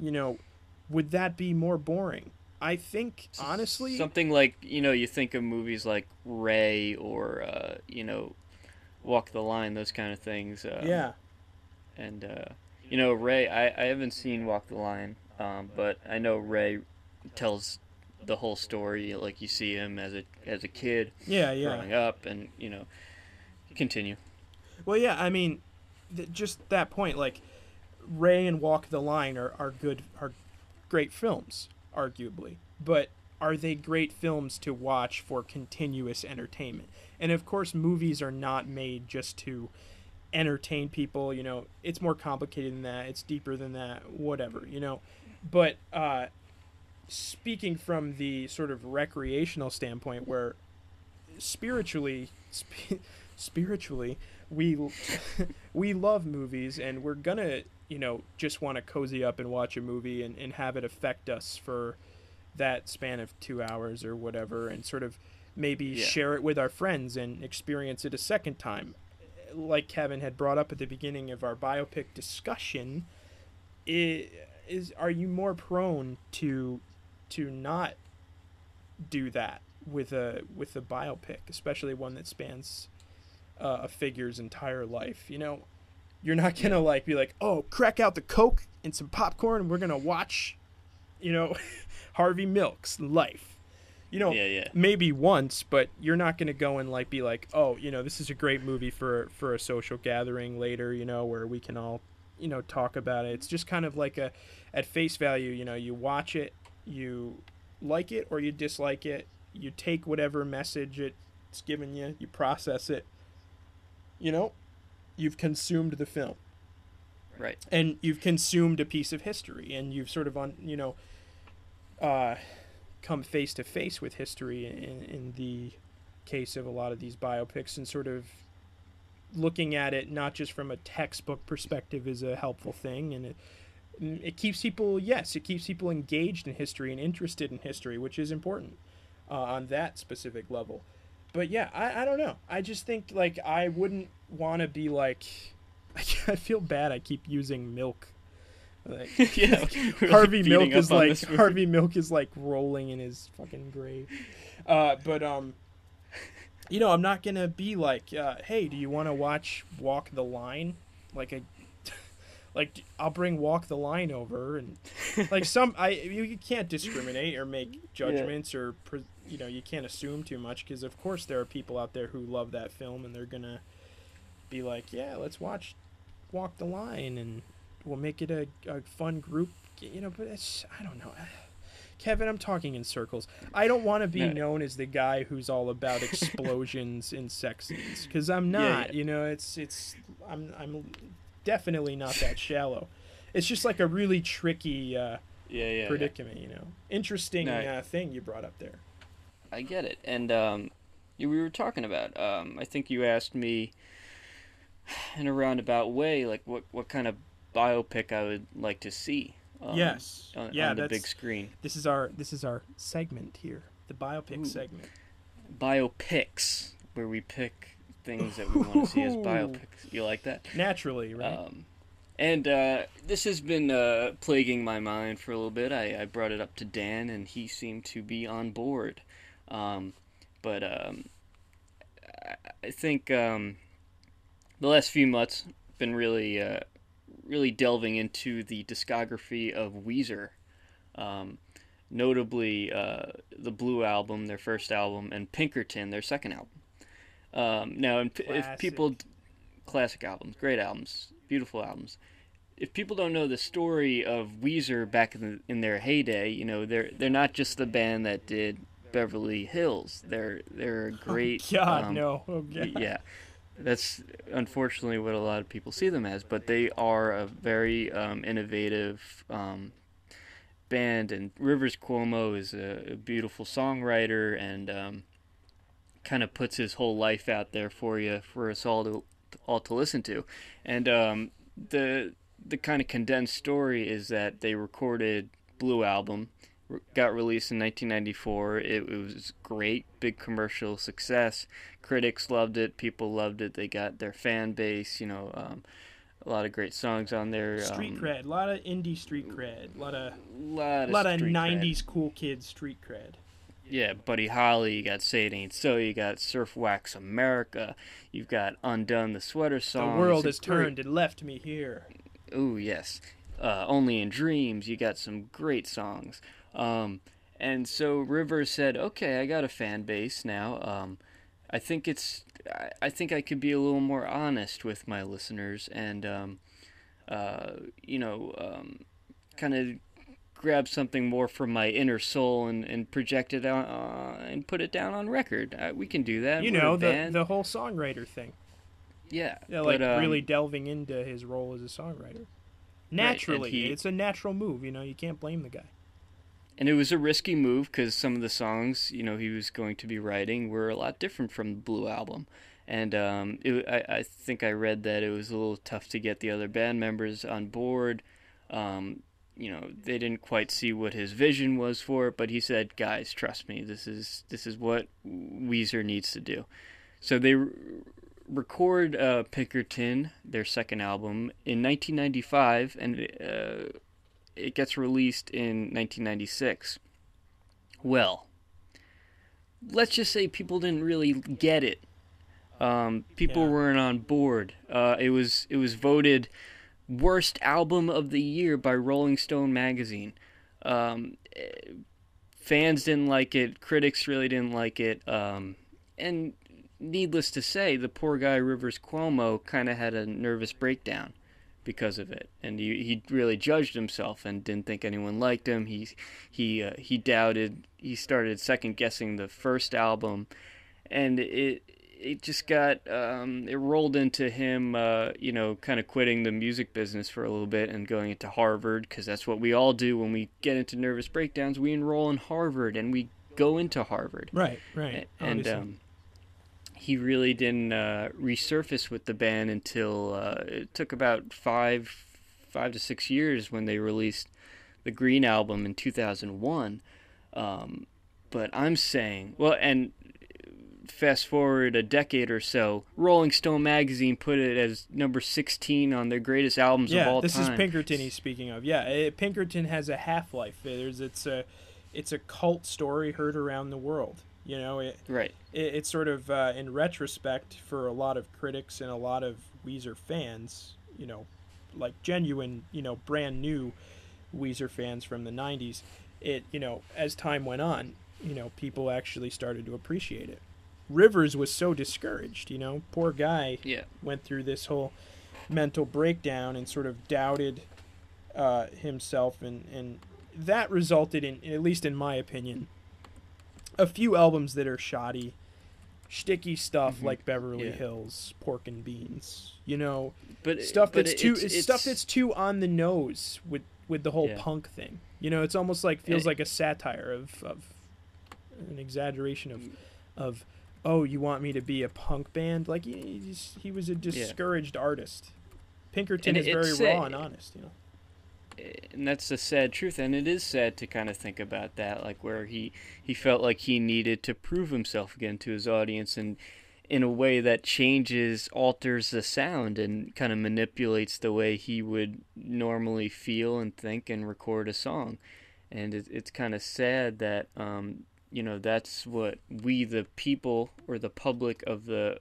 would that be more boring? I think, honestly, something like, you think of movies like Ray or Walk the Line, those kind of things. And Ray, I haven't seen Walk the Line, but I know Ray tells the whole story, like you see him as a kid growing up, and continue. Well, I mean, just that point, like Ray and Walk the Line are great films, arguably, but are they great films to watch for continuous entertainment? And of course, movies are not made just to entertain people. It's more complicated than that, it's deeper than that, whatever, but speaking from the sort of recreational standpoint, where spiritually we love movies, and we're gonna just want to cozy up and watch a movie and have it affect us for that span of 2 hours or whatever, and sort of maybe share it with our friends and experience it a second time. Like Kevin had brought up at the beginning of our biopic discussion, are you more prone to not do that with a biopic, especially one that spans a figure's entire life? You're not gonna be like, oh, crack out the Coke and some popcorn, and we're gonna watch Harvey Milk's life. Maybe once, but you're not gonna go and be like, oh, this is a great movie for a social gathering later, where we can all talk about it. It's just kind of like at face value, you watch it, you like it or you dislike it, you take whatever message it's given you, you process it, you've consumed the film, right? And you've consumed a piece of history, and you've sort of come face to face with history in the case of a lot of these biopics, and sort of looking at it not just from a textbook perspective is a helpful thing, and it keeps people engaged in history and interested in history, which is important on that specific level. But I don't know. I just think I wouldn't want to be I feel bad. I keep using Milk. Harvey Milk is rolling in his fucking grave. But I'm not gonna be hey, do you want to watch Walk the Line? I'll bring Walk the Line over, and you can't discriminate or make judgments or you can't assume too much, because of course there are people out there who love that film, and they're gonna be like, yeah, let's watch Walk the Line, and we'll make it a fun group, but I don't know. Kevin, I'm talking in circles. I don't want to be known as the guy who's all about explosions and sex scenes, because I'm not. I'm definitely not that shallow. It's just a really tricky predicament. Interesting thing you brought up there. I get it, and we were talking about. I think you asked me in a roundabout way, what kind of biopic I would like to see. On the big screen. This is our segment here, the biopic segment. Biopics, where we pick things that we want to see as biopics. You like that? Naturally, right? And this has been plaguing my mind for a little bit. I brought it up to Dan, and he seemed to be on board. But I think the last few months been really delving into the discography of Weezer, notably the Blue album, their first album, and Pinkerton, their second album. Now, if people, classic albums, great albums, beautiful albums. If people don't know the story of Weezer back in their heyday, you know, they're not just the band that did Beverly Hills. They're a great. Oh God, no. Oh God. Yeah, that's unfortunately what a lot of people see them as. But they are a very innovative band, and Rivers Cuomo is a beautiful songwriter and kind of puts his whole life out there for us all to listen to, and the kind of condensed story is that they recorded Blue album, got released in 1994. It was great, big commercial success. Critics loved it, people loved it. They got their fan base, you know, a lot of great songs on there. Street cred, a lot of indie street cred, a lot of street 90s cred. cool kids street cred. Yeah, Buddy Holly, you got Say It Ain't So, you got Surf Wax America, you've got Undone, the Sweater Song. The world has turned and left me here. Ooh, yes. Only in Dreams, you got some great songs. And so Rivers said, okay, I got a fan base now. I think I could be a little more honest with my listeners and, kind of grab something more from my inner soul and project it out and put it down on record. We can do that. You know, the whole songwriter thing. Yeah. Like really delving into his role as a songwriter. Naturally. Right, it's a natural move, you know, you can't blame the guy. And it was a risky move because some of the songs, you know, he was going to be writing were a lot different from the Blue album. And I think I read that it was a little tough to get the other band members on board. You know, they didn't quite see what his vision was for it, but he said, guys, trust me, this is what Weezer needs to do. So they record Pinkerton, their second album, in 1995, and it gets released in 1996. Well, let's just say people didn't really get it. People weren't on board. It was voted worst album of the year by Rolling Stone magazine. Fans didn't like it. Critics really didn't like it. And needless to say, the poor guy Rivers Cuomo kind of had a nervous breakdown because of it, and he really judged himself and didn't think anyone liked him. He doubted. He started second guessing the first album, and it just got it rolled into him, kind of quitting the music business for a little bit and going into Harvard, because that's what we all do when we get into nervous breakdowns. We enroll in Harvard and we go into Harvard. Right. And he really didn't resurface with the band until it took about 5 to 6 years when they released the Green album in 2001. But I'm saying, well, and fast forward a decade or so, Rolling Stone magazine put it as number 16 on their greatest albums of all time. Yeah, this is Pinkerton he's speaking of. Yeah, Pinkerton has a half-life. It's a cult story heard around the world. You know, it's sort of, in retrospect, for a lot of critics and a lot of Weezer fans, you know, like genuine, you know, brand new Weezer fans from the 90s, as time went on, you know, people actually started to appreciate it. Rivers was so discouraged, you know, poor guy went through this whole mental breakdown and sort of doubted himself, and that resulted in, at least in my opinion, a few albums that are shoddy, shticky stuff like Beverly Hills, Pork and Beans, you know, stuff that's too on the nose with the whole punk thing. You know, it's almost like feels like a satire of an exaggeration of oh, you want me to be a punk band? Like he was a discouraged artist. Pinkerton is very raw and honest, you know. And that's the sad truth, and it is sad to kind of think about that, like where he felt like he needed to prove himself again to his audience, and in a way that alters the sound and kind of manipulates the way he would normally feel and think and record a song. And it's kind of sad that that's what we, the people, or the public of the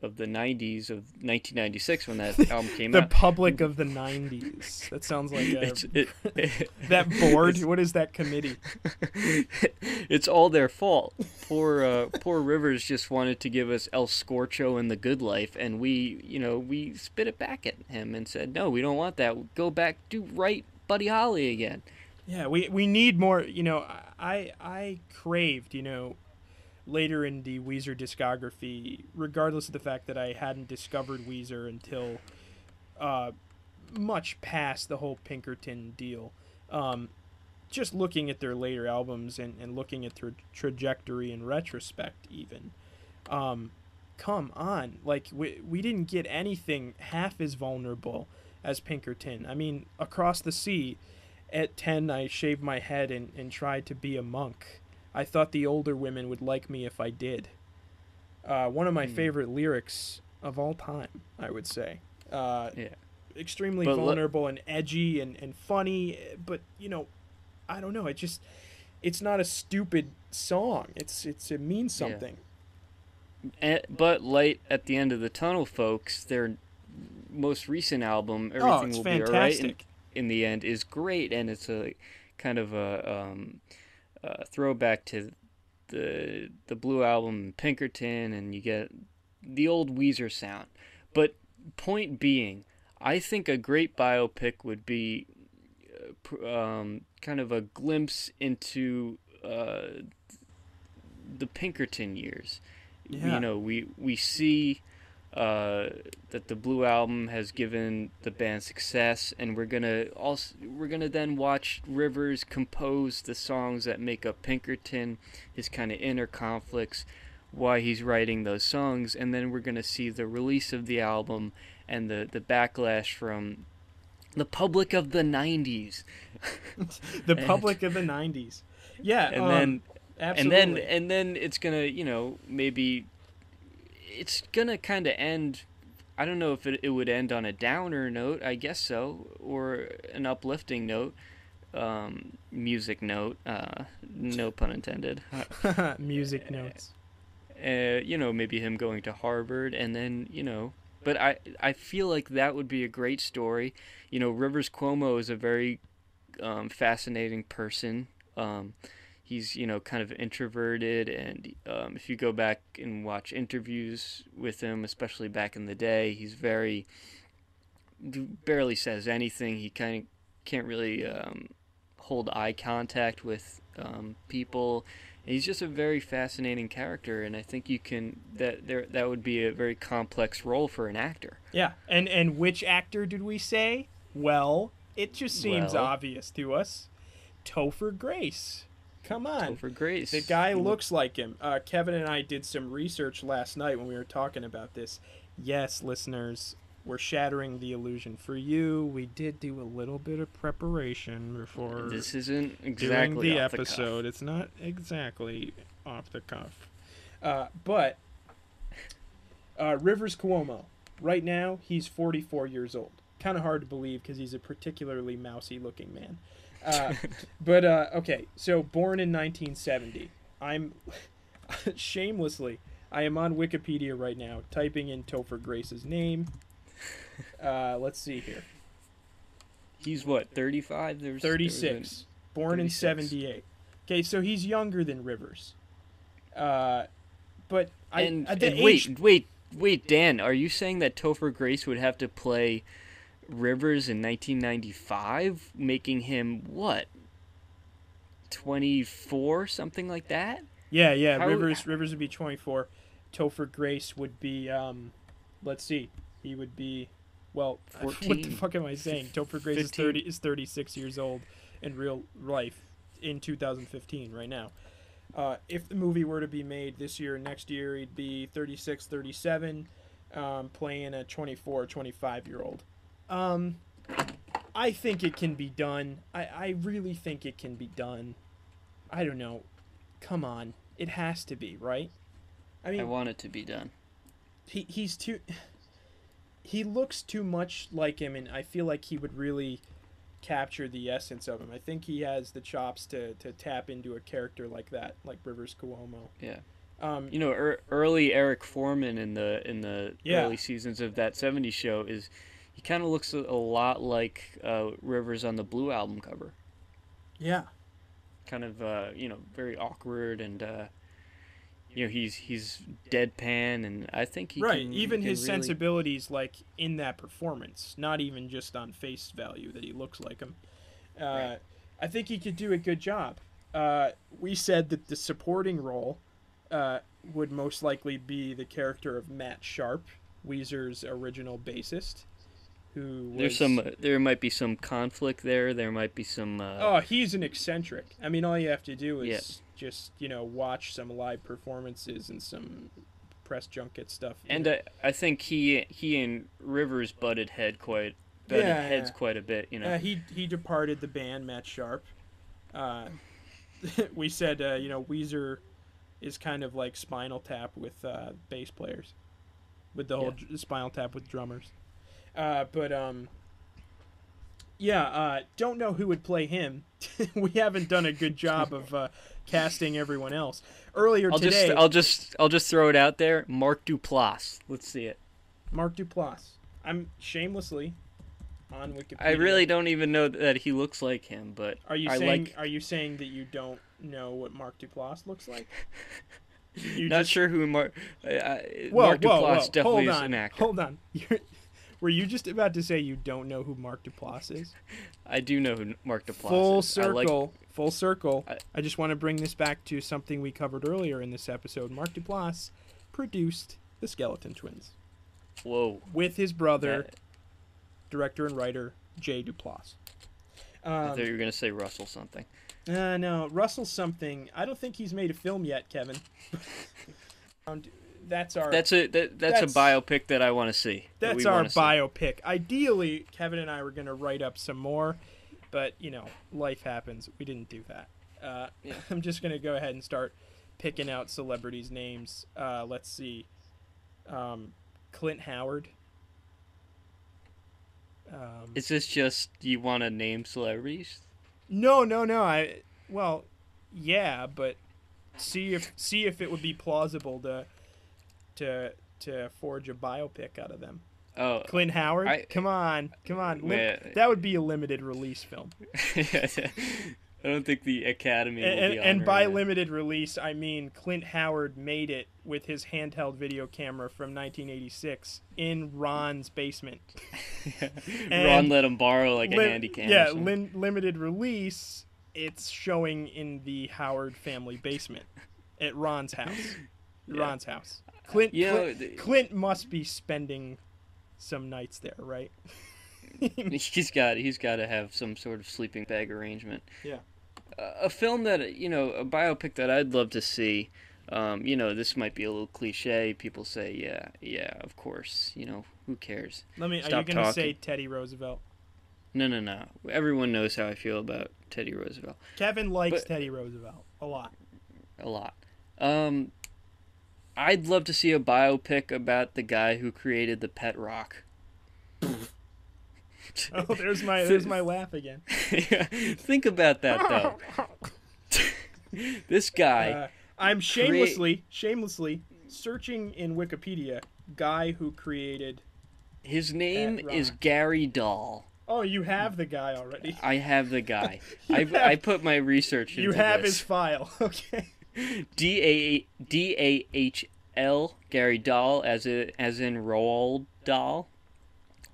90s of 1996 when that album came the out. The public of the 90s. That sounds like that board. What is that committee? It's all their fault. Poor Rivers just wanted to give us El Scorcho and The Good Life, and we spit it back at him and said, no, we don't want that. Go back, do right Buddy Holly again. Yeah, we need more. I craved, later in the Weezer discography, regardless of the fact that I hadn't discovered Weezer until much past the whole Pinkerton deal. Just looking at their later albums and looking at their trajectory in retrospect even. Come on. Like, we didn't get anything half as vulnerable as Pinkerton. I mean, Across the Sea, at 10 I shaved my head and tried to be a monk. I thought the older women would like me if I did. One of my favorite lyrics of all time, I would say. Extremely vulnerable and edgy and funny, but, I don't know. It's not a stupid song. It means something. Yeah. But Light at the End of the Tunnel, folks, their most recent album, Everything Will fantastic. Be Alright in the End, is great, and it's a kind of a throwback to the Blue Album, Pinkerton, and you get the old Weezer sound. But point being, I think a great biopic would be kind of a glimpse into the Pinkerton years. Yeah. We see that the Blue Album has given the band success, and we're gonna then watch Rivers compose the songs that make up Pinkerton, his kind of inner conflicts, why he's writing those songs, and then we're gonna see the release of the album and the backlash from the public of the 90s. The public of the 90s. Yeah, and absolutely. And then it's gonna, maybe it's gonna kind of end. I don't know if it would end on a downer note. I guess so, or an uplifting note, music note. No pun intended. Music notes. Maybe him going to Harvard, and then But I feel like that would be a great story. Rivers Cuomo is a very fascinating person. He's, kind of introverted, and if you go back and watch interviews with him, especially back in the day, he's barely says anything. He kind of can't really hold eye contact with people. And he's just a very fascinating character, and I think that would be a very complex role for an actor. Yeah, and which actor did we say? Well, it just seems obvious to us. Topher Grace. Come on. Topher Grace. The guy looks like him. Kevin and I did some research last night when we were talking about this. Yes, listeners, we're shattering the illusion for you. We did do a little bit of preparation before this isn't exactly doing the off episode. The cuff. It's not exactly off the cuff. But Rivers Cuomo, right now, he's 44 years old. Kind of hard to believe because he's a particularly mousy-looking man. But okay, so born in 1970. I'm shamelessly, I am on Wikipedia right now, typing in Topher Grace's name. Let's see here. He's what, 35? 36. Born 36. In 78. Okay, so he's younger than Rivers. But wait, Dan, are you saying that Topher Grace would have to play Rivers in 1995, making him what, 24, something like that? Yeah. Rivers would be 24. Topher Grace would be let's see, he would be 14. What the fuck am I saying? Topher Grace is 36 years old in real life in 2015 right now. If the movie were to be made this year or next year, he'd be 36, 37, playing a 24, 25-year-old. I think it can be done. I really think it can be done. I don't know. Come on. It has to be, right? I mean, I want it to be done. He's too... He looks too much like him, and I feel like he would really capture the essence of him. I think he has the chops to tap into a character like that, like Rivers Cuomo. Yeah. Early Eric Foreman in the early seasons of that '70s show he kind of looks a lot like Rivers on the Blue album cover. Yeah. Kind of very awkward and he's deadpan, and I think he right. Can, even he can his really... sensibilities, like in that performance, not even just on face value that he looks like him. Right. I think he could do a good job. We said that the supporting role would most likely be the character of Matt Sharp, Weezer's original bassist, who was... There might be some conflict there. There might be some... he's an eccentric. I mean, all you have to do is just, watch some live performances and some press junket stuff. And I think he and Rivers butted heads quite a bit, He departed the band, Matt Sharp. We said, Weezer is kind of like Spinal Tap with bass players, with the whole Spinal Tap with drummers. Don't know who would play him. We haven't done a good job of casting everyone else. Earlier today, I'll just throw it out there. Mark Duplass. Let's see it. Mark Duplass. I'm shamelessly on Wikipedia. I really don't even know that he looks like him, but are you saying that you don't know what Mark Duplass looks like? Not sure who Mark Duplass definitely is an actor. Hold on. Were you just about to say you don't know who Mark Duplass is? I do know who Mark Duplass is. Full circle. I just want to bring this back to something we covered earlier in this episode. Mark Duplass produced The Skeleton Twins. Whoa. With his brother, director and writer, Jay Duplass. I thought you were going to say Russell something. No, Russell something. I don't think he's made a film yet, Kevin. That's a biopic that I want to see. That's our biopic. Ideally, Kevin and I were going to write up some more, but, life happens. We didn't do that. I'm just going to go ahead and start picking out celebrities' names. Let's see. Clint Howard. Is this just you want to name celebrities? No. But see if it would be plausible to forge a biopic out of them. Oh, Clint Howard? Come on. That would be a limited release film. I don't think the Academy will be and by limited release, I mean Clint Howard made it with his handheld video camera from 1986 in Ron's basement. Ron let him borrow a handy cam. Yeah, limited release, it's showing in the Howard family basement at Ron's house. Ron's house. Clint must be spending some nights there, right? He's got to have some sort of sleeping bag arrangement. Yeah. A film that, a biopic that I'd love to see, this might be a little cliche. People say, yeah, of course, who cares? Are you going to say Teddy Roosevelt? No. Everyone knows how I feel about Teddy Roosevelt. Kevin likes Teddy Roosevelt a lot. I'd love to see a biopic about the guy who created the pet rock. Oh, there's my laugh again. Think about that, though. This guy. I'm shamelessly searching in Wikipedia. Guy who created. His name is Gary Dahl. Oh, you have the guy already. I have the guy. I put my research into this. You have his file. Okay. Dahl, Gary Dahl, as in Roald Dahl.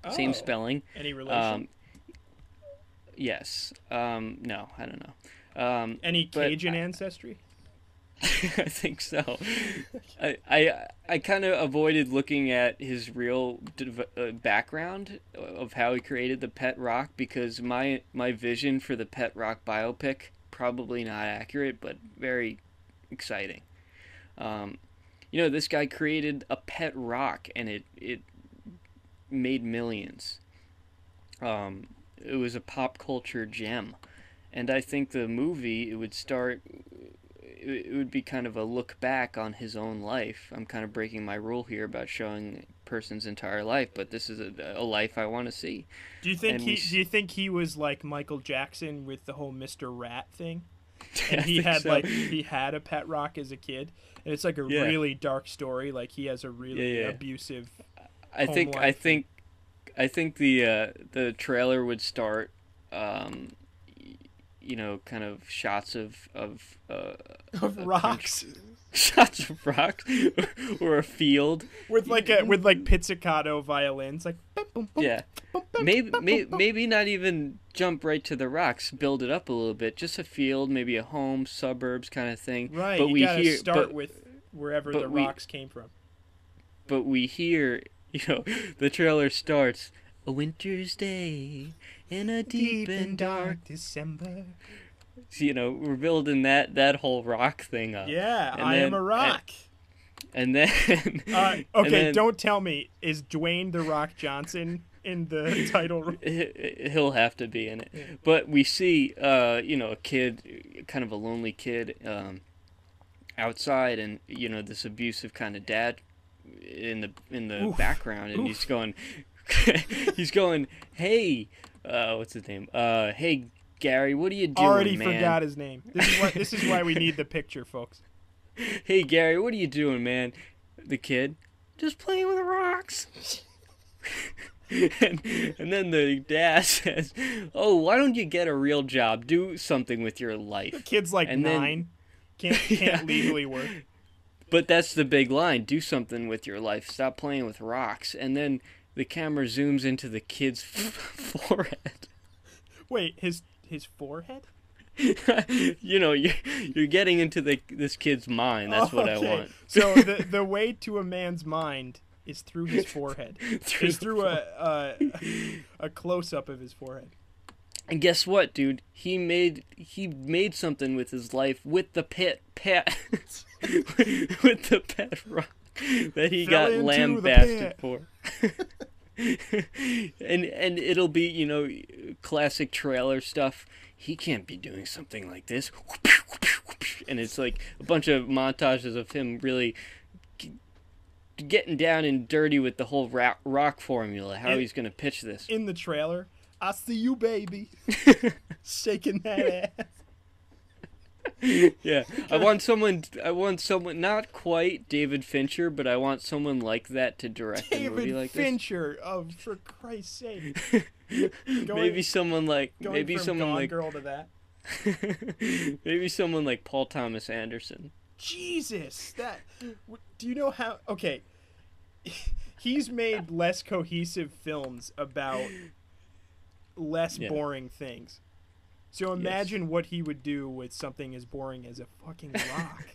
Same spelling. Any relation? Yes. No, I don't know. Any Cajun ancestry? I think so. I kind of avoided looking at his real background of how he created the pet rock because my vision for the pet rock biopic, probably not accurate, but very exciting. This guy created a pet rock and it made millions. It was a pop culture gem. And I think the movie, it would be kind of a look back on his own life. I'm kind of breaking my rule here about showing person's entire life, but this is a life I want to see. Do you think he was like Michael Jackson with the whole Mr. Rat thing? And he had a pet rock as a kid, and it's like a really dark story. Like he has a really abusive. I think the trailer would start, kind of shots of rocks. Shots of rocks or a field with pizzicato violins, like boom, boom, boom, boom, maybe not even jump right to the rocks, build it up a little bit, just a field, maybe a home, suburbs kind of thing. Right, but you gotta start with wherever the rocks came from. But we hear, the trailer starts, a winter's day in a deep and dark December. We're building that whole rock thing up. Yeah, I am a rock. And then... don't tell me, is Dwayne The Rock Johnson in the title? He'll have to be in it. Yeah. But we see, a kid, kind of a lonely kid, outside, and, this abusive kind of dad in the background, and he's going, hey, what's his name? Hey, Gary, what are you doing, Already man? forgot his name. This is why we need the picture, folks. Hey, Gary, what are you doing, man? The kid, just playing with rocks. and then the dad says, oh, why don't you get a real job? Do something with your life. The kid's like 9. Can't legally work. But that's the big line. Do something with your life. Stop playing with rocks. And then the camera zooms into the kid's forehead. Wait, his forehead? You're getting into this kid's mind. That's what I want. So the way to a man's mind is through his forehead. through a close up of his forehead. And guess what, dude? He made something with his life with the pet with the pet rock that he got lambasted for. and it'll be, classic trailer stuff. He can't be doing something like this. And it's like a bunch of montages of him really getting down and dirty with the whole rock formula, how he's going to pitch this. In the trailer, I see you, baby. Shaking that ass. Yeah, I want someone, not quite David Fincher, but I want someone like that to direct a movie like this. David Fincher, for Christ's sake. Maybe someone like Girl to that. Maybe someone like Paul Thomas Anderson. Jesus, do you know how? Okay, he's made less cohesive films about less boring things. So imagine what he would do with something as boring as a fucking rock.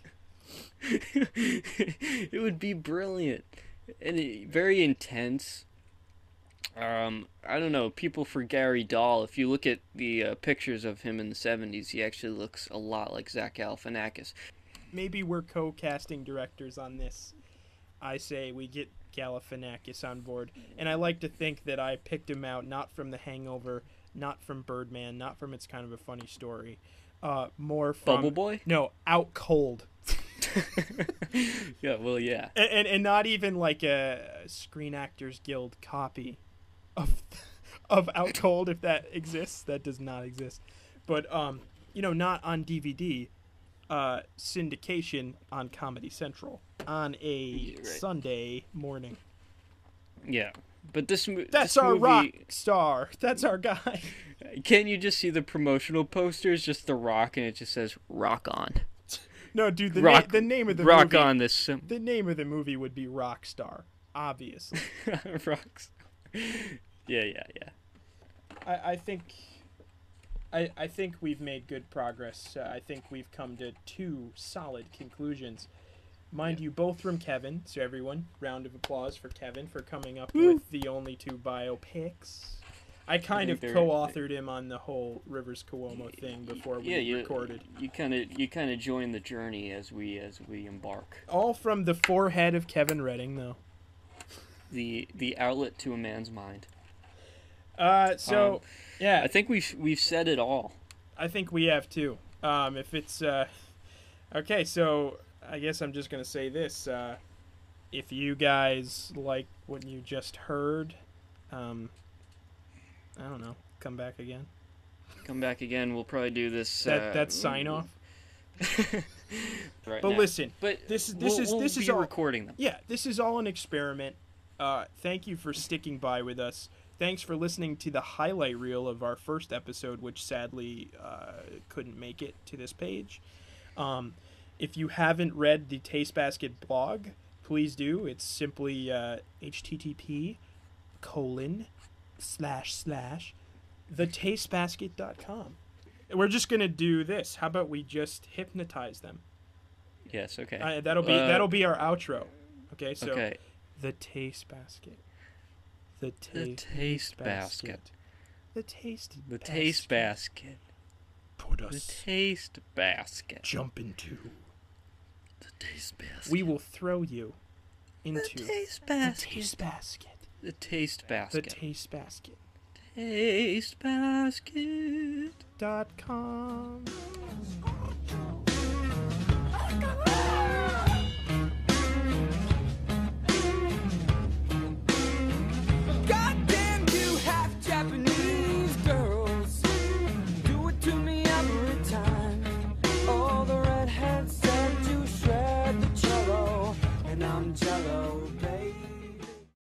It would be brilliant and very intense. I don't know. People for Gary Dahl. If you look at the pictures of him in the 70s, he actually looks a lot like Zach Galifianakis. Maybe we're co-casting directors on this. I say we get Galifianakis on board, and I like to think that I picked him out not from The Hangover, not from Birdman, not from It's Kind of a Funny Story, more from Bubble Boy. No, Out Cold. Yeah, well, yeah, and not even like a Screen Actors Guild copy of Out Cold, if that exists. That does not exist, but not on DVD. Syndication on Comedy Central on a Sunday morning. Yeah, but that's our movie, rock star. That's our guy. Can't you just see the promotional posters? Just The Rock, and it just says "Rock On." No, dude. The name of the rock movie. On this. The name of the movie would be Rockstar, obviously. Rocks. Yeah. I think we've made good progress. I think we've come to 2 solid conclusions. Mind you, both from Kevin. So everyone, round of applause for Kevin for coming up with the only 2 biopics. I kind of co-authored him on the whole Rivers Cuomo thing before we recorded. You kind of join the journey as we embark. All from the forehead of Kevin Redding, though. The outlet to a man's mind. Yeah. I think we've said it all. I think we have too. If it's okay, so I guess I'm just gonna say this. if you guys like what you just heard, I don't know, come back again. Come back again. We'll probably do this. That sign off. Right But now. Listen, but this we'll is be all recording them. Yeah, this is all an experiment. Thank you for sticking by with us. Thanks for listening to the highlight reel of our first episode, which sadly couldn't make it to this page. If you haven't read the Taste Basket blog, please do. It's simply http://thetastebasket.com. We're just gonna do this. How about we just hypnotize them? Yes. Okay. That'll be our outro. Okay. So Okay. the Taste Basket. The Taste Basket. The Taste. The Taste Basket. Put The us. Taste Basket. Jump into. The Taste Basket. We will throw you into The Taste the Basket. Taste Basket. The Taste The Basket. Taste Basket. Taste Basket. .com.